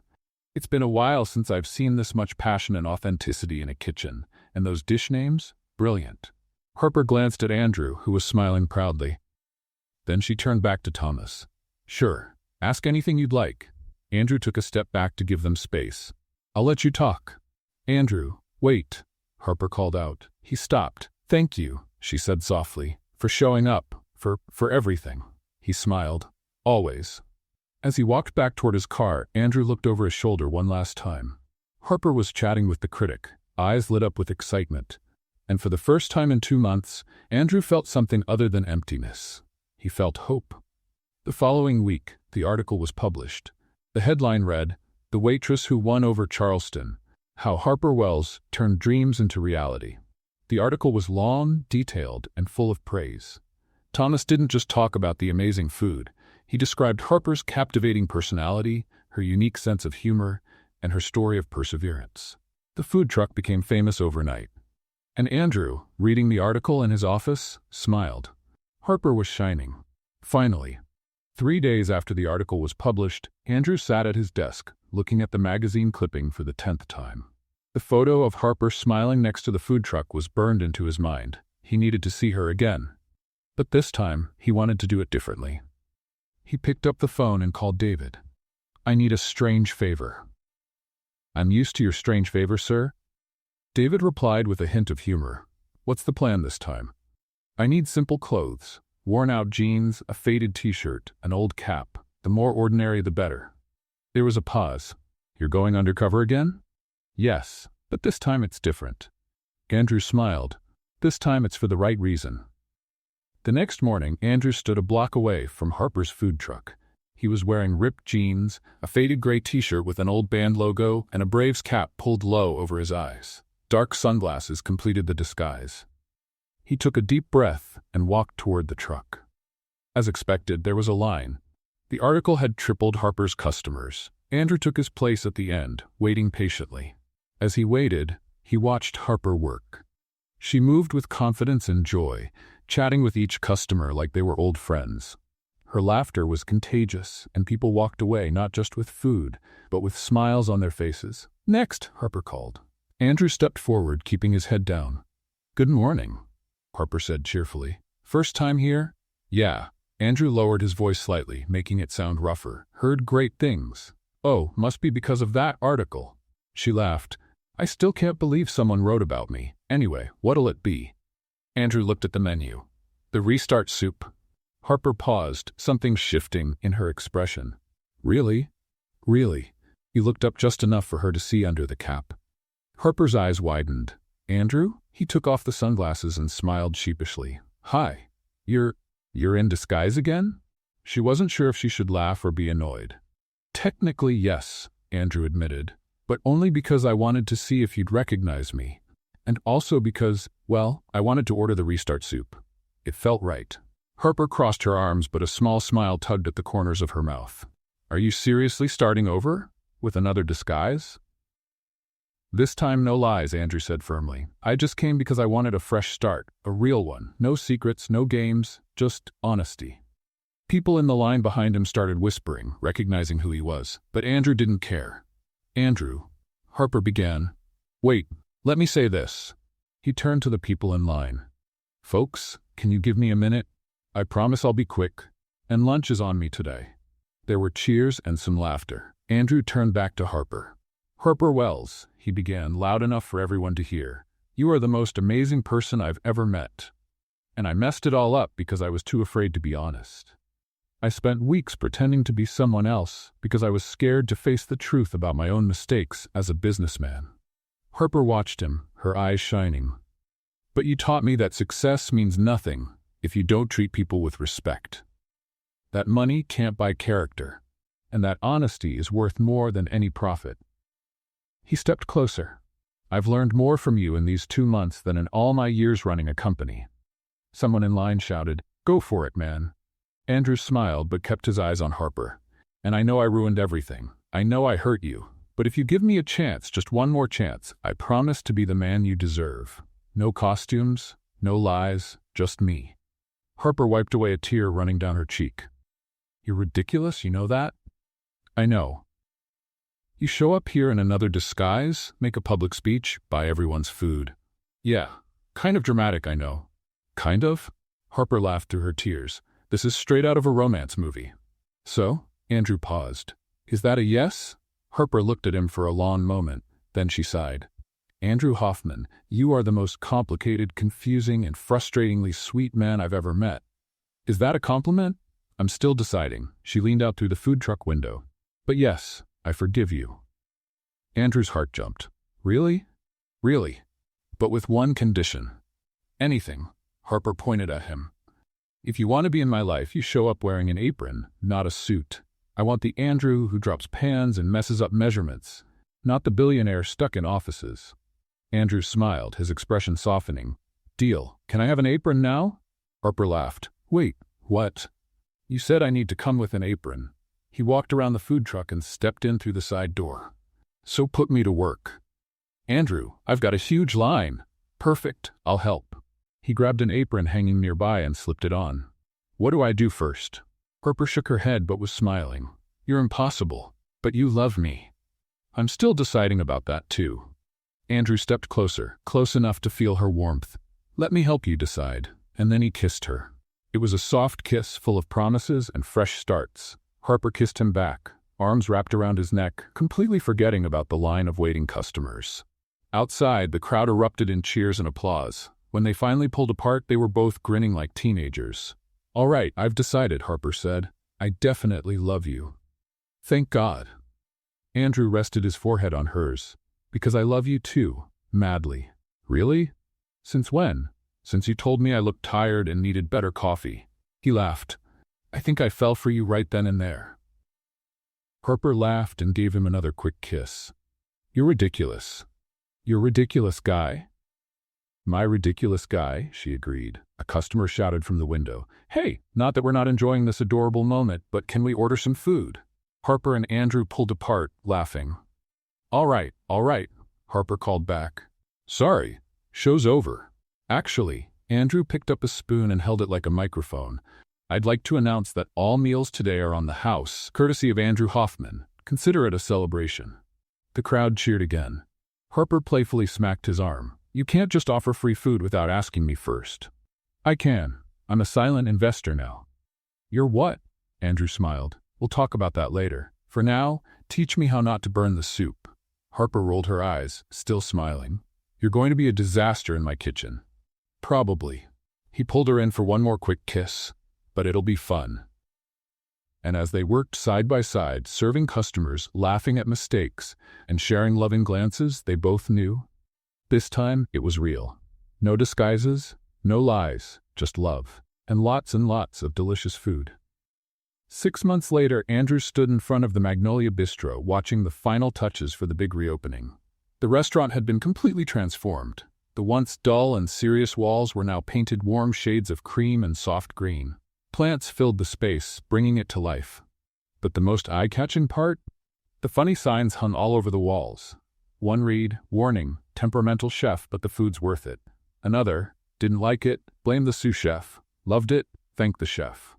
Speaker 1: It's been a while since I've seen this much passion and authenticity in a kitchen, and those dish names? Brilliant. Harper glanced at Andrew, who was smiling proudly. Then she turned back to Thomas. Sure. Ask anything you'd like. Andrew took a step back to give them space. I'll let you talk. Andrew, wait, Harper called out. He stopped. Thank you, she said softly, for showing up, for everything. He smiled. Always. As he walked back toward his car, Andrew looked over his shoulder one last time. Harper was chatting with the critic, eyes lit up with excitement. And for the first time in 2 months, Andrew felt something other than emptiness. He felt hope. The following week, the article was published. The headline read, The Waitress Who Won Over Charleston, How Harper Wells Turned Dreams into Reality. The article was long, detailed, and full of praise. Thomas didn't just talk about the amazing food. He described Harper's captivating personality, her unique sense of humor, and her story of perseverance. The food truck became famous overnight. And Andrew, reading the article in his office, smiled. Harper was shining. Finally. 3 days after the article was published, Andrew sat at his desk, looking at the magazine clipping for the 10th time. The photo of Harper smiling next to the food truck was burned into his mind. He needed to see her again. But this time, he wanted to do it differently. He picked up the phone and called David. I need a strange favor. I'm used to your strange favor, sir. David replied with a hint of humor. What's the plan this time? I need simple clothes. Worn-out jeans, a faded t-shirt, an old cap. The more ordinary, the better. There was a pause. You're going undercover again? Yes, but this time it's different. Andrew smiled. This time it's for the right reason. The next morning, Andrew stood a block away from Harper's food truck. He was wearing ripped jeans, a faded gray t-shirt with an old band logo, and a Braves cap pulled low over his eyes. Dark sunglasses completed the disguise. He took a deep breath and walked toward the truck. As expected, there was a line. The article had tripled Harper's customers. Andrew took his place at the end, waiting patiently. As he waited, he watched Harper work. She moved with confidence and joy, chatting with each customer like they were old friends. Her laughter was contagious, and people walked away not just with food, but with smiles on their faces. Next, Harper called. Andrew stepped forward, keeping his head down. Good morning, Harper said cheerfully. First time here? Yeah. Andrew lowered his voice slightly, making it sound rougher. Heard great things. Oh, must be because of that article. She laughed. I still can't believe someone wrote about me. Anyway, what'll it be? Andrew looked at the menu. The restart soup. Harper paused, something shifting in her expression. Really? Really? He looked up just enough for her to see under the cap. Harper's eyes widened. Andrew? He took off the sunglasses and smiled sheepishly. Hi. You're in disguise again? She wasn't sure if she should laugh or be annoyed. Technically, yes, Andrew admitted, but only because I wanted to see if you'd recognize me. And also because, well, I wanted to order the restart soup. It felt right. Harper crossed her arms, but a small smile tugged at the corners of her mouth. Are you seriously starting over? With another disguise? This time no lies, Andrew said firmly. I just came because I wanted a fresh start, a real one. No secrets, no games, just honesty. People in the line behind him started whispering, recognizing who he was, but Andrew didn't care. Andrew, Harper began. Wait, let me say this. He turned to the people in line. Folks, can you give me a minute? I promise I'll be quick, and lunch is on me today. There were cheers and some laughter. Andrew turned back to Harper. Harper Wells, he began, loud enough for everyone to hear. You are the most amazing person I've ever met. And I messed it all up because I was too afraid to be honest. I spent weeks pretending to be someone else because I was scared to face the truth about my own mistakes as a businessman. Harper watched him, her eyes shining. But you taught me that success means nothing if you don't treat people with respect. That money can't buy character, and that honesty is worth more than any profit. He stepped closer. I've learned more from you in these 2 months than in all my years running a company. Someone in line shouted, Go for it, man. Andrew smiled but kept his eyes on Harper. And I know I ruined everything. I know I hurt you. But if you give me a chance, just one more chance, I promise to be the man you deserve. No costumes, no lies, just me. Harper wiped away a tear running down her cheek. You're ridiculous, you know that? I know. You show up here in another disguise, make a public speech, buy everyone's food. Yeah, kind of dramatic, I know. Kind of? Harper laughed through her tears. This is straight out of a romance movie. So? Andrew paused. Is that a yes? Harper looked at him for a long moment, then she sighed. Andrew Hoffman, you are the most complicated, confusing, and frustratingly sweet man I've ever met. Is that a compliment? I'm still deciding. She leaned out through the food truck window. But yes, I forgive you. Andrew's heart jumped. Really? Really? But with one condition. Anything. Harper pointed at him. If you want to be in my life, you show up wearing an apron, not a suit. I want the Andrew who drops pans and messes up measurements, not the billionaire stuck in offices. Andrew smiled, his expression softening. Deal. Can I have an apron now? Harper laughed. Wait, what? You said I need to come with an apron. He walked around the food truck and stepped in through the side door. So put me to work. Andrew, I've got a huge line. Perfect, I'll help. He grabbed an apron hanging nearby and slipped it on. What do I do first? Harper shook her head but was smiling. You're impossible, but you love me. I'm still deciding about that too. Andrew stepped closer, close enough to feel her warmth. Let me help you decide. And then he kissed her. It was a soft kiss full of promises and fresh starts. Harper kissed him back, arms wrapped around his neck, completely forgetting about the line of waiting customers. Outside, the crowd erupted in cheers and applause. When they finally pulled apart, they were both grinning like teenagers. All right, I've decided, Harper said. I definitely love you. Thank God. Andrew rested his forehead on hers. Because I love you too, madly. Really? Since when? Since you told me I looked tired and needed better coffee. He laughed. I think I fell for you right then and there. Harper laughed and gave him another quick kiss. You're ridiculous. You're a ridiculous guy. My ridiculous guy, she agreed. A customer shouted from the window. Hey, not that we're not enjoying this adorable moment, but can we order some food? Harper and Andrew pulled apart, laughing. All right, Harper called back. Sorry, show's over. Actually, Andrew picked up a spoon and held it like a microphone. I'd like to announce that all meals today are on the house, courtesy of Andrew Hoffman. Consider it a celebration. The crowd cheered again. Harper playfully smacked his arm. You can't just offer free food without asking me first. I can. I'm a silent investor now. You're what? Andrew smiled. We'll talk about that later. For now, teach me how not to burn the soup. Harper rolled her eyes, still smiling. You're going to be a disaster in my kitchen. Probably. He pulled her in for one more quick kiss. But it'll be fun. And as they worked side by side, serving customers, laughing at mistakes, and sharing loving glances, they both knew. This time, it was real. No disguises, no lies, just love, and lots of delicious food. 6 months later, Andrew stood in front of the Magnolia Bistro watching the final touches for the big reopening. The restaurant had been completely transformed. The once dull and serious walls were now painted warm shades of cream and soft green. Plants filled the space, bringing it to life. But the most eye-catching part? The funny signs hung all over the walls. One read, "Warning, temperamental chef, but the food's worth it." Another, "Didn't like it, blame the sous chef. Loved it, thank the chef."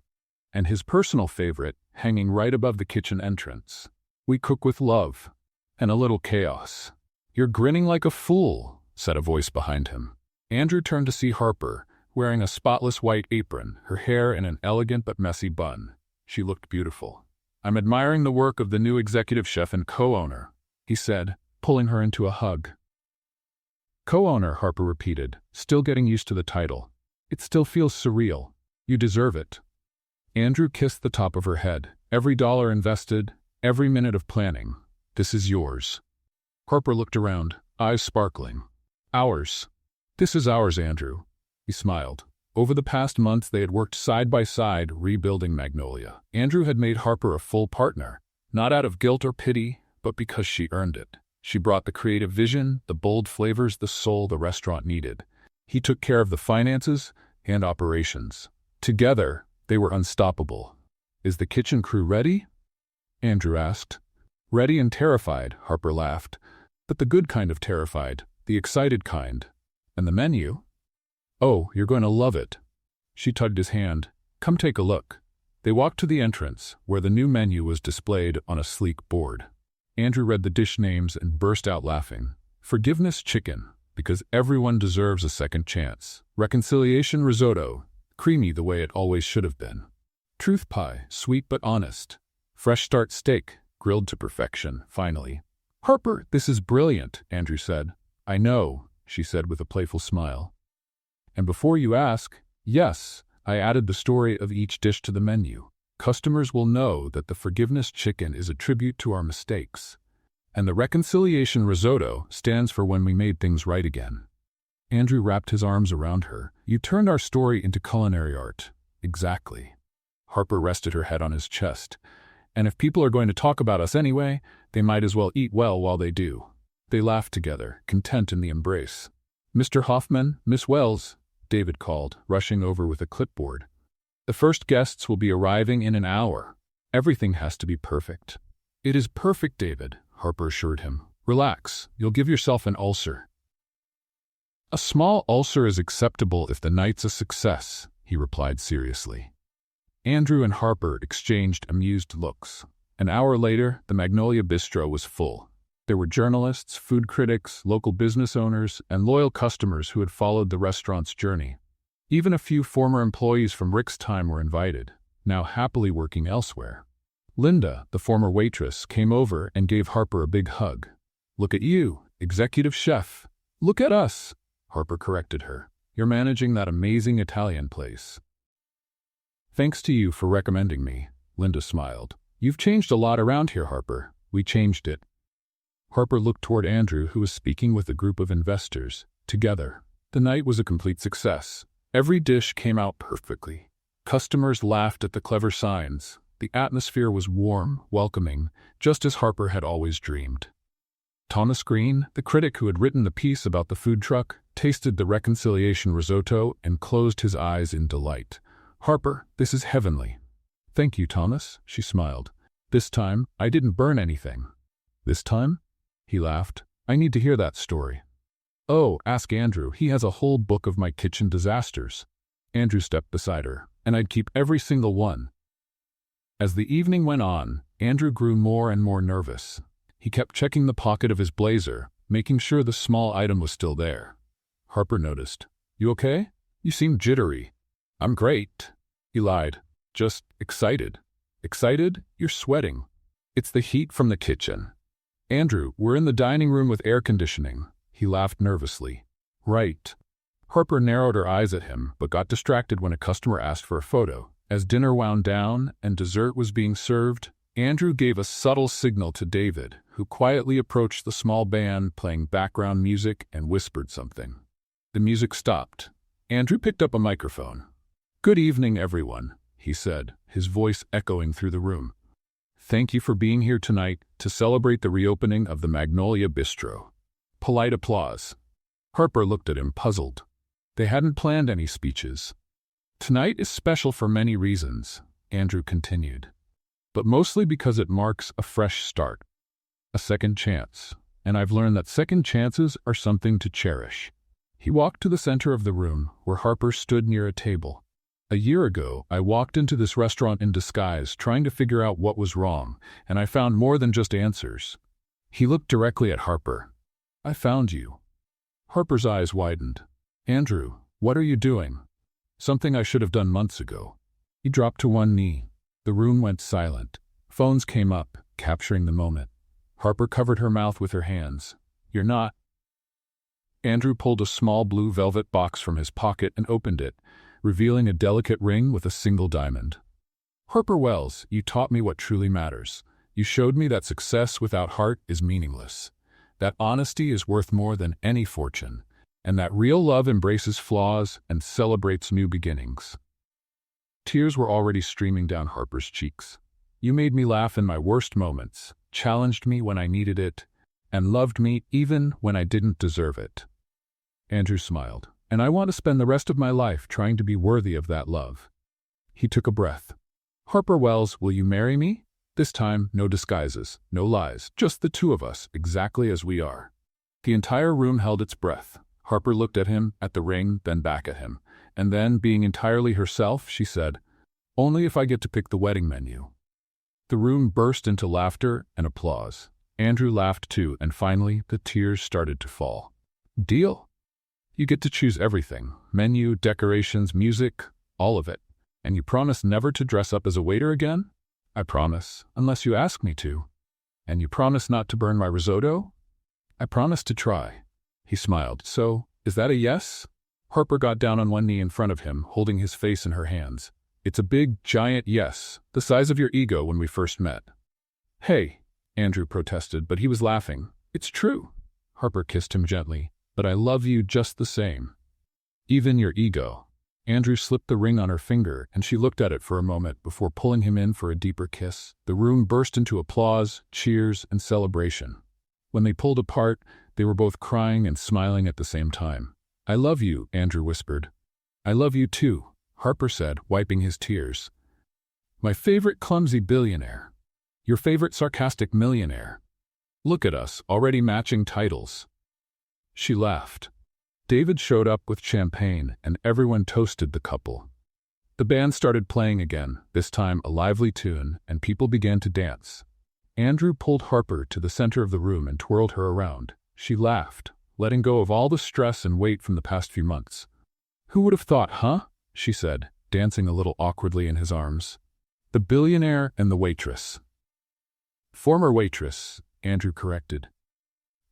Speaker 1: And his personal favorite, hanging right above the kitchen entrance. "We cook with love. And a little chaos." "You're grinning like a fool," said a voice behind him. Andrew turned to see Harper, wearing a spotless white apron, her hair in an elegant but messy bun. She looked beautiful. "I'm admiring the work of the new executive chef and co-owner," he said, pulling her into a hug. "Co-owner," Harper repeated, still getting used to the title. "It still feels surreal. You deserve it." Andrew kissed the top of her head. "Every dollar invested, every minute of planning. This is yours." Harper looked around, eyes sparkling. "Ours. This is ours, Andrew." He smiled. Over the past months they had worked side by side, rebuilding Magnolia. Andrew had made Harper a full partner, not out of guilt or pity, but because she earned it. She brought the creative vision, the bold flavors, the soul the restaurant needed. He took care of the finances and operations. Together, they were unstoppable. "Is the kitchen crew ready?" Andrew asked. "Ready and terrified," Harper laughed. "But the good kind of terrified, the excited kind. And the menu? Oh, you're going to love it." She tugged his hand. "Come take a look." They walked to the entrance, where the new menu was displayed on a sleek board. Andrew read the dish names and burst out laughing. Forgiveness chicken, because everyone deserves a second chance. Reconciliation risotto, creamy the way it always should have been. Truth pie, sweet but honest. Fresh start steak, grilled to perfection, finally. "Harper, this is brilliant," Andrew said. "I know," she said with a playful smile. "And before you ask, yes, I added the story of each dish to the menu. Customers will know that the forgiveness chicken is a tribute to our mistakes. And the reconciliation risotto stands for when we made things right again." Andrew wrapped his arms around her. "You turned our story into culinary art." "Exactly." Harper rested her head on his chest. "And if people are going to talk about us anyway, they might as well eat well while they do." They laughed together, content in the embrace. "Mr. Hoffman, Miss Wells," David called, rushing over with a clipboard. "The first guests will be arriving in an hour. Everything has to be perfect." "It is perfect, David," Harper assured him. "Relax, you'll give yourself an ulcer." "A small ulcer is acceptable if the night's a success," he replied seriously. Andrew and Harper exchanged amused looks. An hour later, the Magnolia Bistro was full. There were journalists, food critics, local business owners, and loyal customers who had followed the restaurant's journey. Even a few former employees from Rick's time were invited, now happily working elsewhere. Linda, the former waitress, came over and gave Harper a big hug. "Look at you, executive chef." "Look at us," Harper corrected her. "You're managing that amazing Italian place." "Thanks to you for recommending me," Linda smiled. "You've changed a lot around here, Harper. We changed it." Harper looked toward Andrew, who was speaking with a group of investors. Together, the night was a complete success. Every dish came out perfectly. Customers laughed at the clever signs. The atmosphere was warm, welcoming, just as Harper had always dreamed. Thomas Green, the critic who had written the piece about the food truck, tasted the reconciliation risotto and closed his eyes in delight. "Harper, this is heavenly." "Thank you, Thomas," she smiled. "This time, I didn't burn anything." "This time?" He laughed. "I need to hear that story." "Oh, ask Andrew. He has a whole book of my kitchen disasters." Andrew stepped beside her, "And I'd keep every single one." As the evening went on, Andrew grew more and more nervous. He kept checking the pocket of his blazer, making sure the small item was still there. Harper noticed. "You okay? You seem jittery." "I'm great," he lied. "Just excited." "Excited? You're sweating." "It's the heat from the kitchen." "Andrew, we're in the dining room with air conditioning." He laughed nervously. "Right." Harper narrowed her eyes at him, but got distracted when a customer asked for a photo. As dinner wound down and dessert was being served, Andrew gave a subtle signal to David, who quietly approached the small band playing background music and whispered something. The music stopped. Andrew picked up a microphone. "Good evening, everyone," he said, his voice echoing through the room. "Thank you for being here tonight to celebrate the reopening of the Magnolia Bistro." Polite applause. Harper looked at him, puzzled. They hadn't planned any speeches. "Tonight is special for many reasons," Andrew continued, "but mostly because it marks a fresh start, a second chance, and I've learned that second chances are something to cherish." He walked to the center of the room, where Harper stood near a table. "A year ago, I walked into this restaurant in disguise, trying to figure out what was wrong, and I found more than just answers." He looked directly at Harper. "I found you." Harper's eyes widened. "Andrew, what are you doing?" "Something I should have done months ago." He dropped to one knee. The room went silent. Phones came up, capturing the moment. Harper covered her mouth with her hands. "You're not—" Andrew pulled a small blue velvet box from his pocket and opened it, revealing a delicate ring with a single diamond. "Harper Wells, you taught me what truly matters. You showed me that success without heart is meaningless, that honesty is worth more than any fortune, and that real love embraces flaws and celebrates new beginnings." Tears were already streaming down Harper's cheeks. "You made me laugh in my worst moments, challenged me when I needed it, and loved me even when I didn't deserve it." Andrew smiled. "And I want to spend the rest of my life trying to be worthy of that love." He took a breath. "Harper Wells, will you marry me? This time, no disguises, no lies, just the two of us, exactly as we are." The entire room held its breath. Harper looked at him, at the ring, then back at him. And then, being entirely herself, she said, "Only if I get to pick the wedding menu." The room burst into laughter and applause. Andrew laughed too, and finally, the tears started to fall. "Deal? You get to choose everything. Menu, decorations, music, all of it. And you promise never to dress up as a waiter again?" "I promise, unless you ask me to." "And you promise not to burn my risotto?" "I promise to try." He smiled. "So, is that a yes?" Harper got down on one knee in front of him, holding his face in her hands. "It's a big, giant yes, the size of your ego when we first met." "Hey," Andrew protested, but he was laughing. "It's true." Harper kissed him gently. "But I love you just the same. Even your ego." Andrew slipped the ring on her finger, and she looked at it for a moment before pulling him in for a deeper kiss. The room burst into applause, cheers, and celebration. When they pulled apart, they were both crying and smiling at the same time. "I love you," Andrew whispered. "I love you too," Harper said, wiping his tears. "My favorite clumsy billionaire. Your favorite sarcastic millionaire. Look at us, already matching titles." She laughed. David showed up with champagne, and everyone toasted the couple. The band started playing again, this time a lively tune, and people began to dance. Andrew pulled Harper to the center of the room and twirled her around. She laughed, letting go of all the stress and weight from the past few months. "Who would have thought, huh?" she said, dancing a little awkwardly in his arms. "The billionaire and the waitress." "Former waitress," Andrew corrected.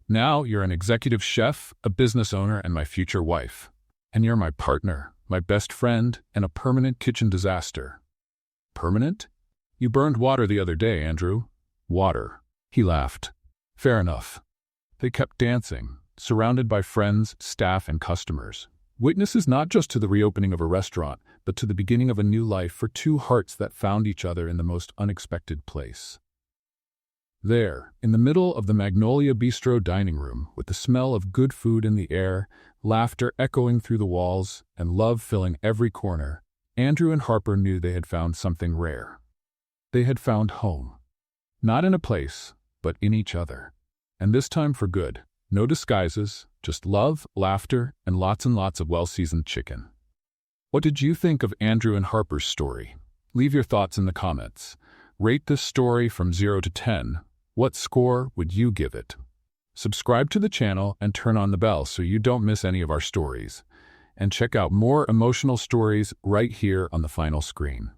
Speaker 1: "Now you're an executive chef, a business owner, and my future wife. And you're my partner, my best friend, and a permanent kitchen disaster." "Permanent? You burned water the other day, Andrew." "Water." He laughed. "Fair enough." They kept dancing, surrounded by friends, staff, and customers. Witnesses not just to the reopening of a restaurant, but to the beginning of a new life for two hearts that found each other in the most unexpected place. There, in the middle of the Magnolia Bistro dining room, with the smell of good food in the air, laughter echoing through the walls, and love filling every corner, Andrew and Harper knew they had found something rare. They had found home. Not in a place, but in each other. And this time for good. No disguises, just love, laughter, and lots of well-seasoned chicken. What did you think of Andrew and Harper's story? Leave your thoughts in the comments. Rate this story from 0 to 10. What score would you give it? Subscribe to the channel and turn on the bell so you don't miss any of our stories. And check out more emotional stories right here on the final screen.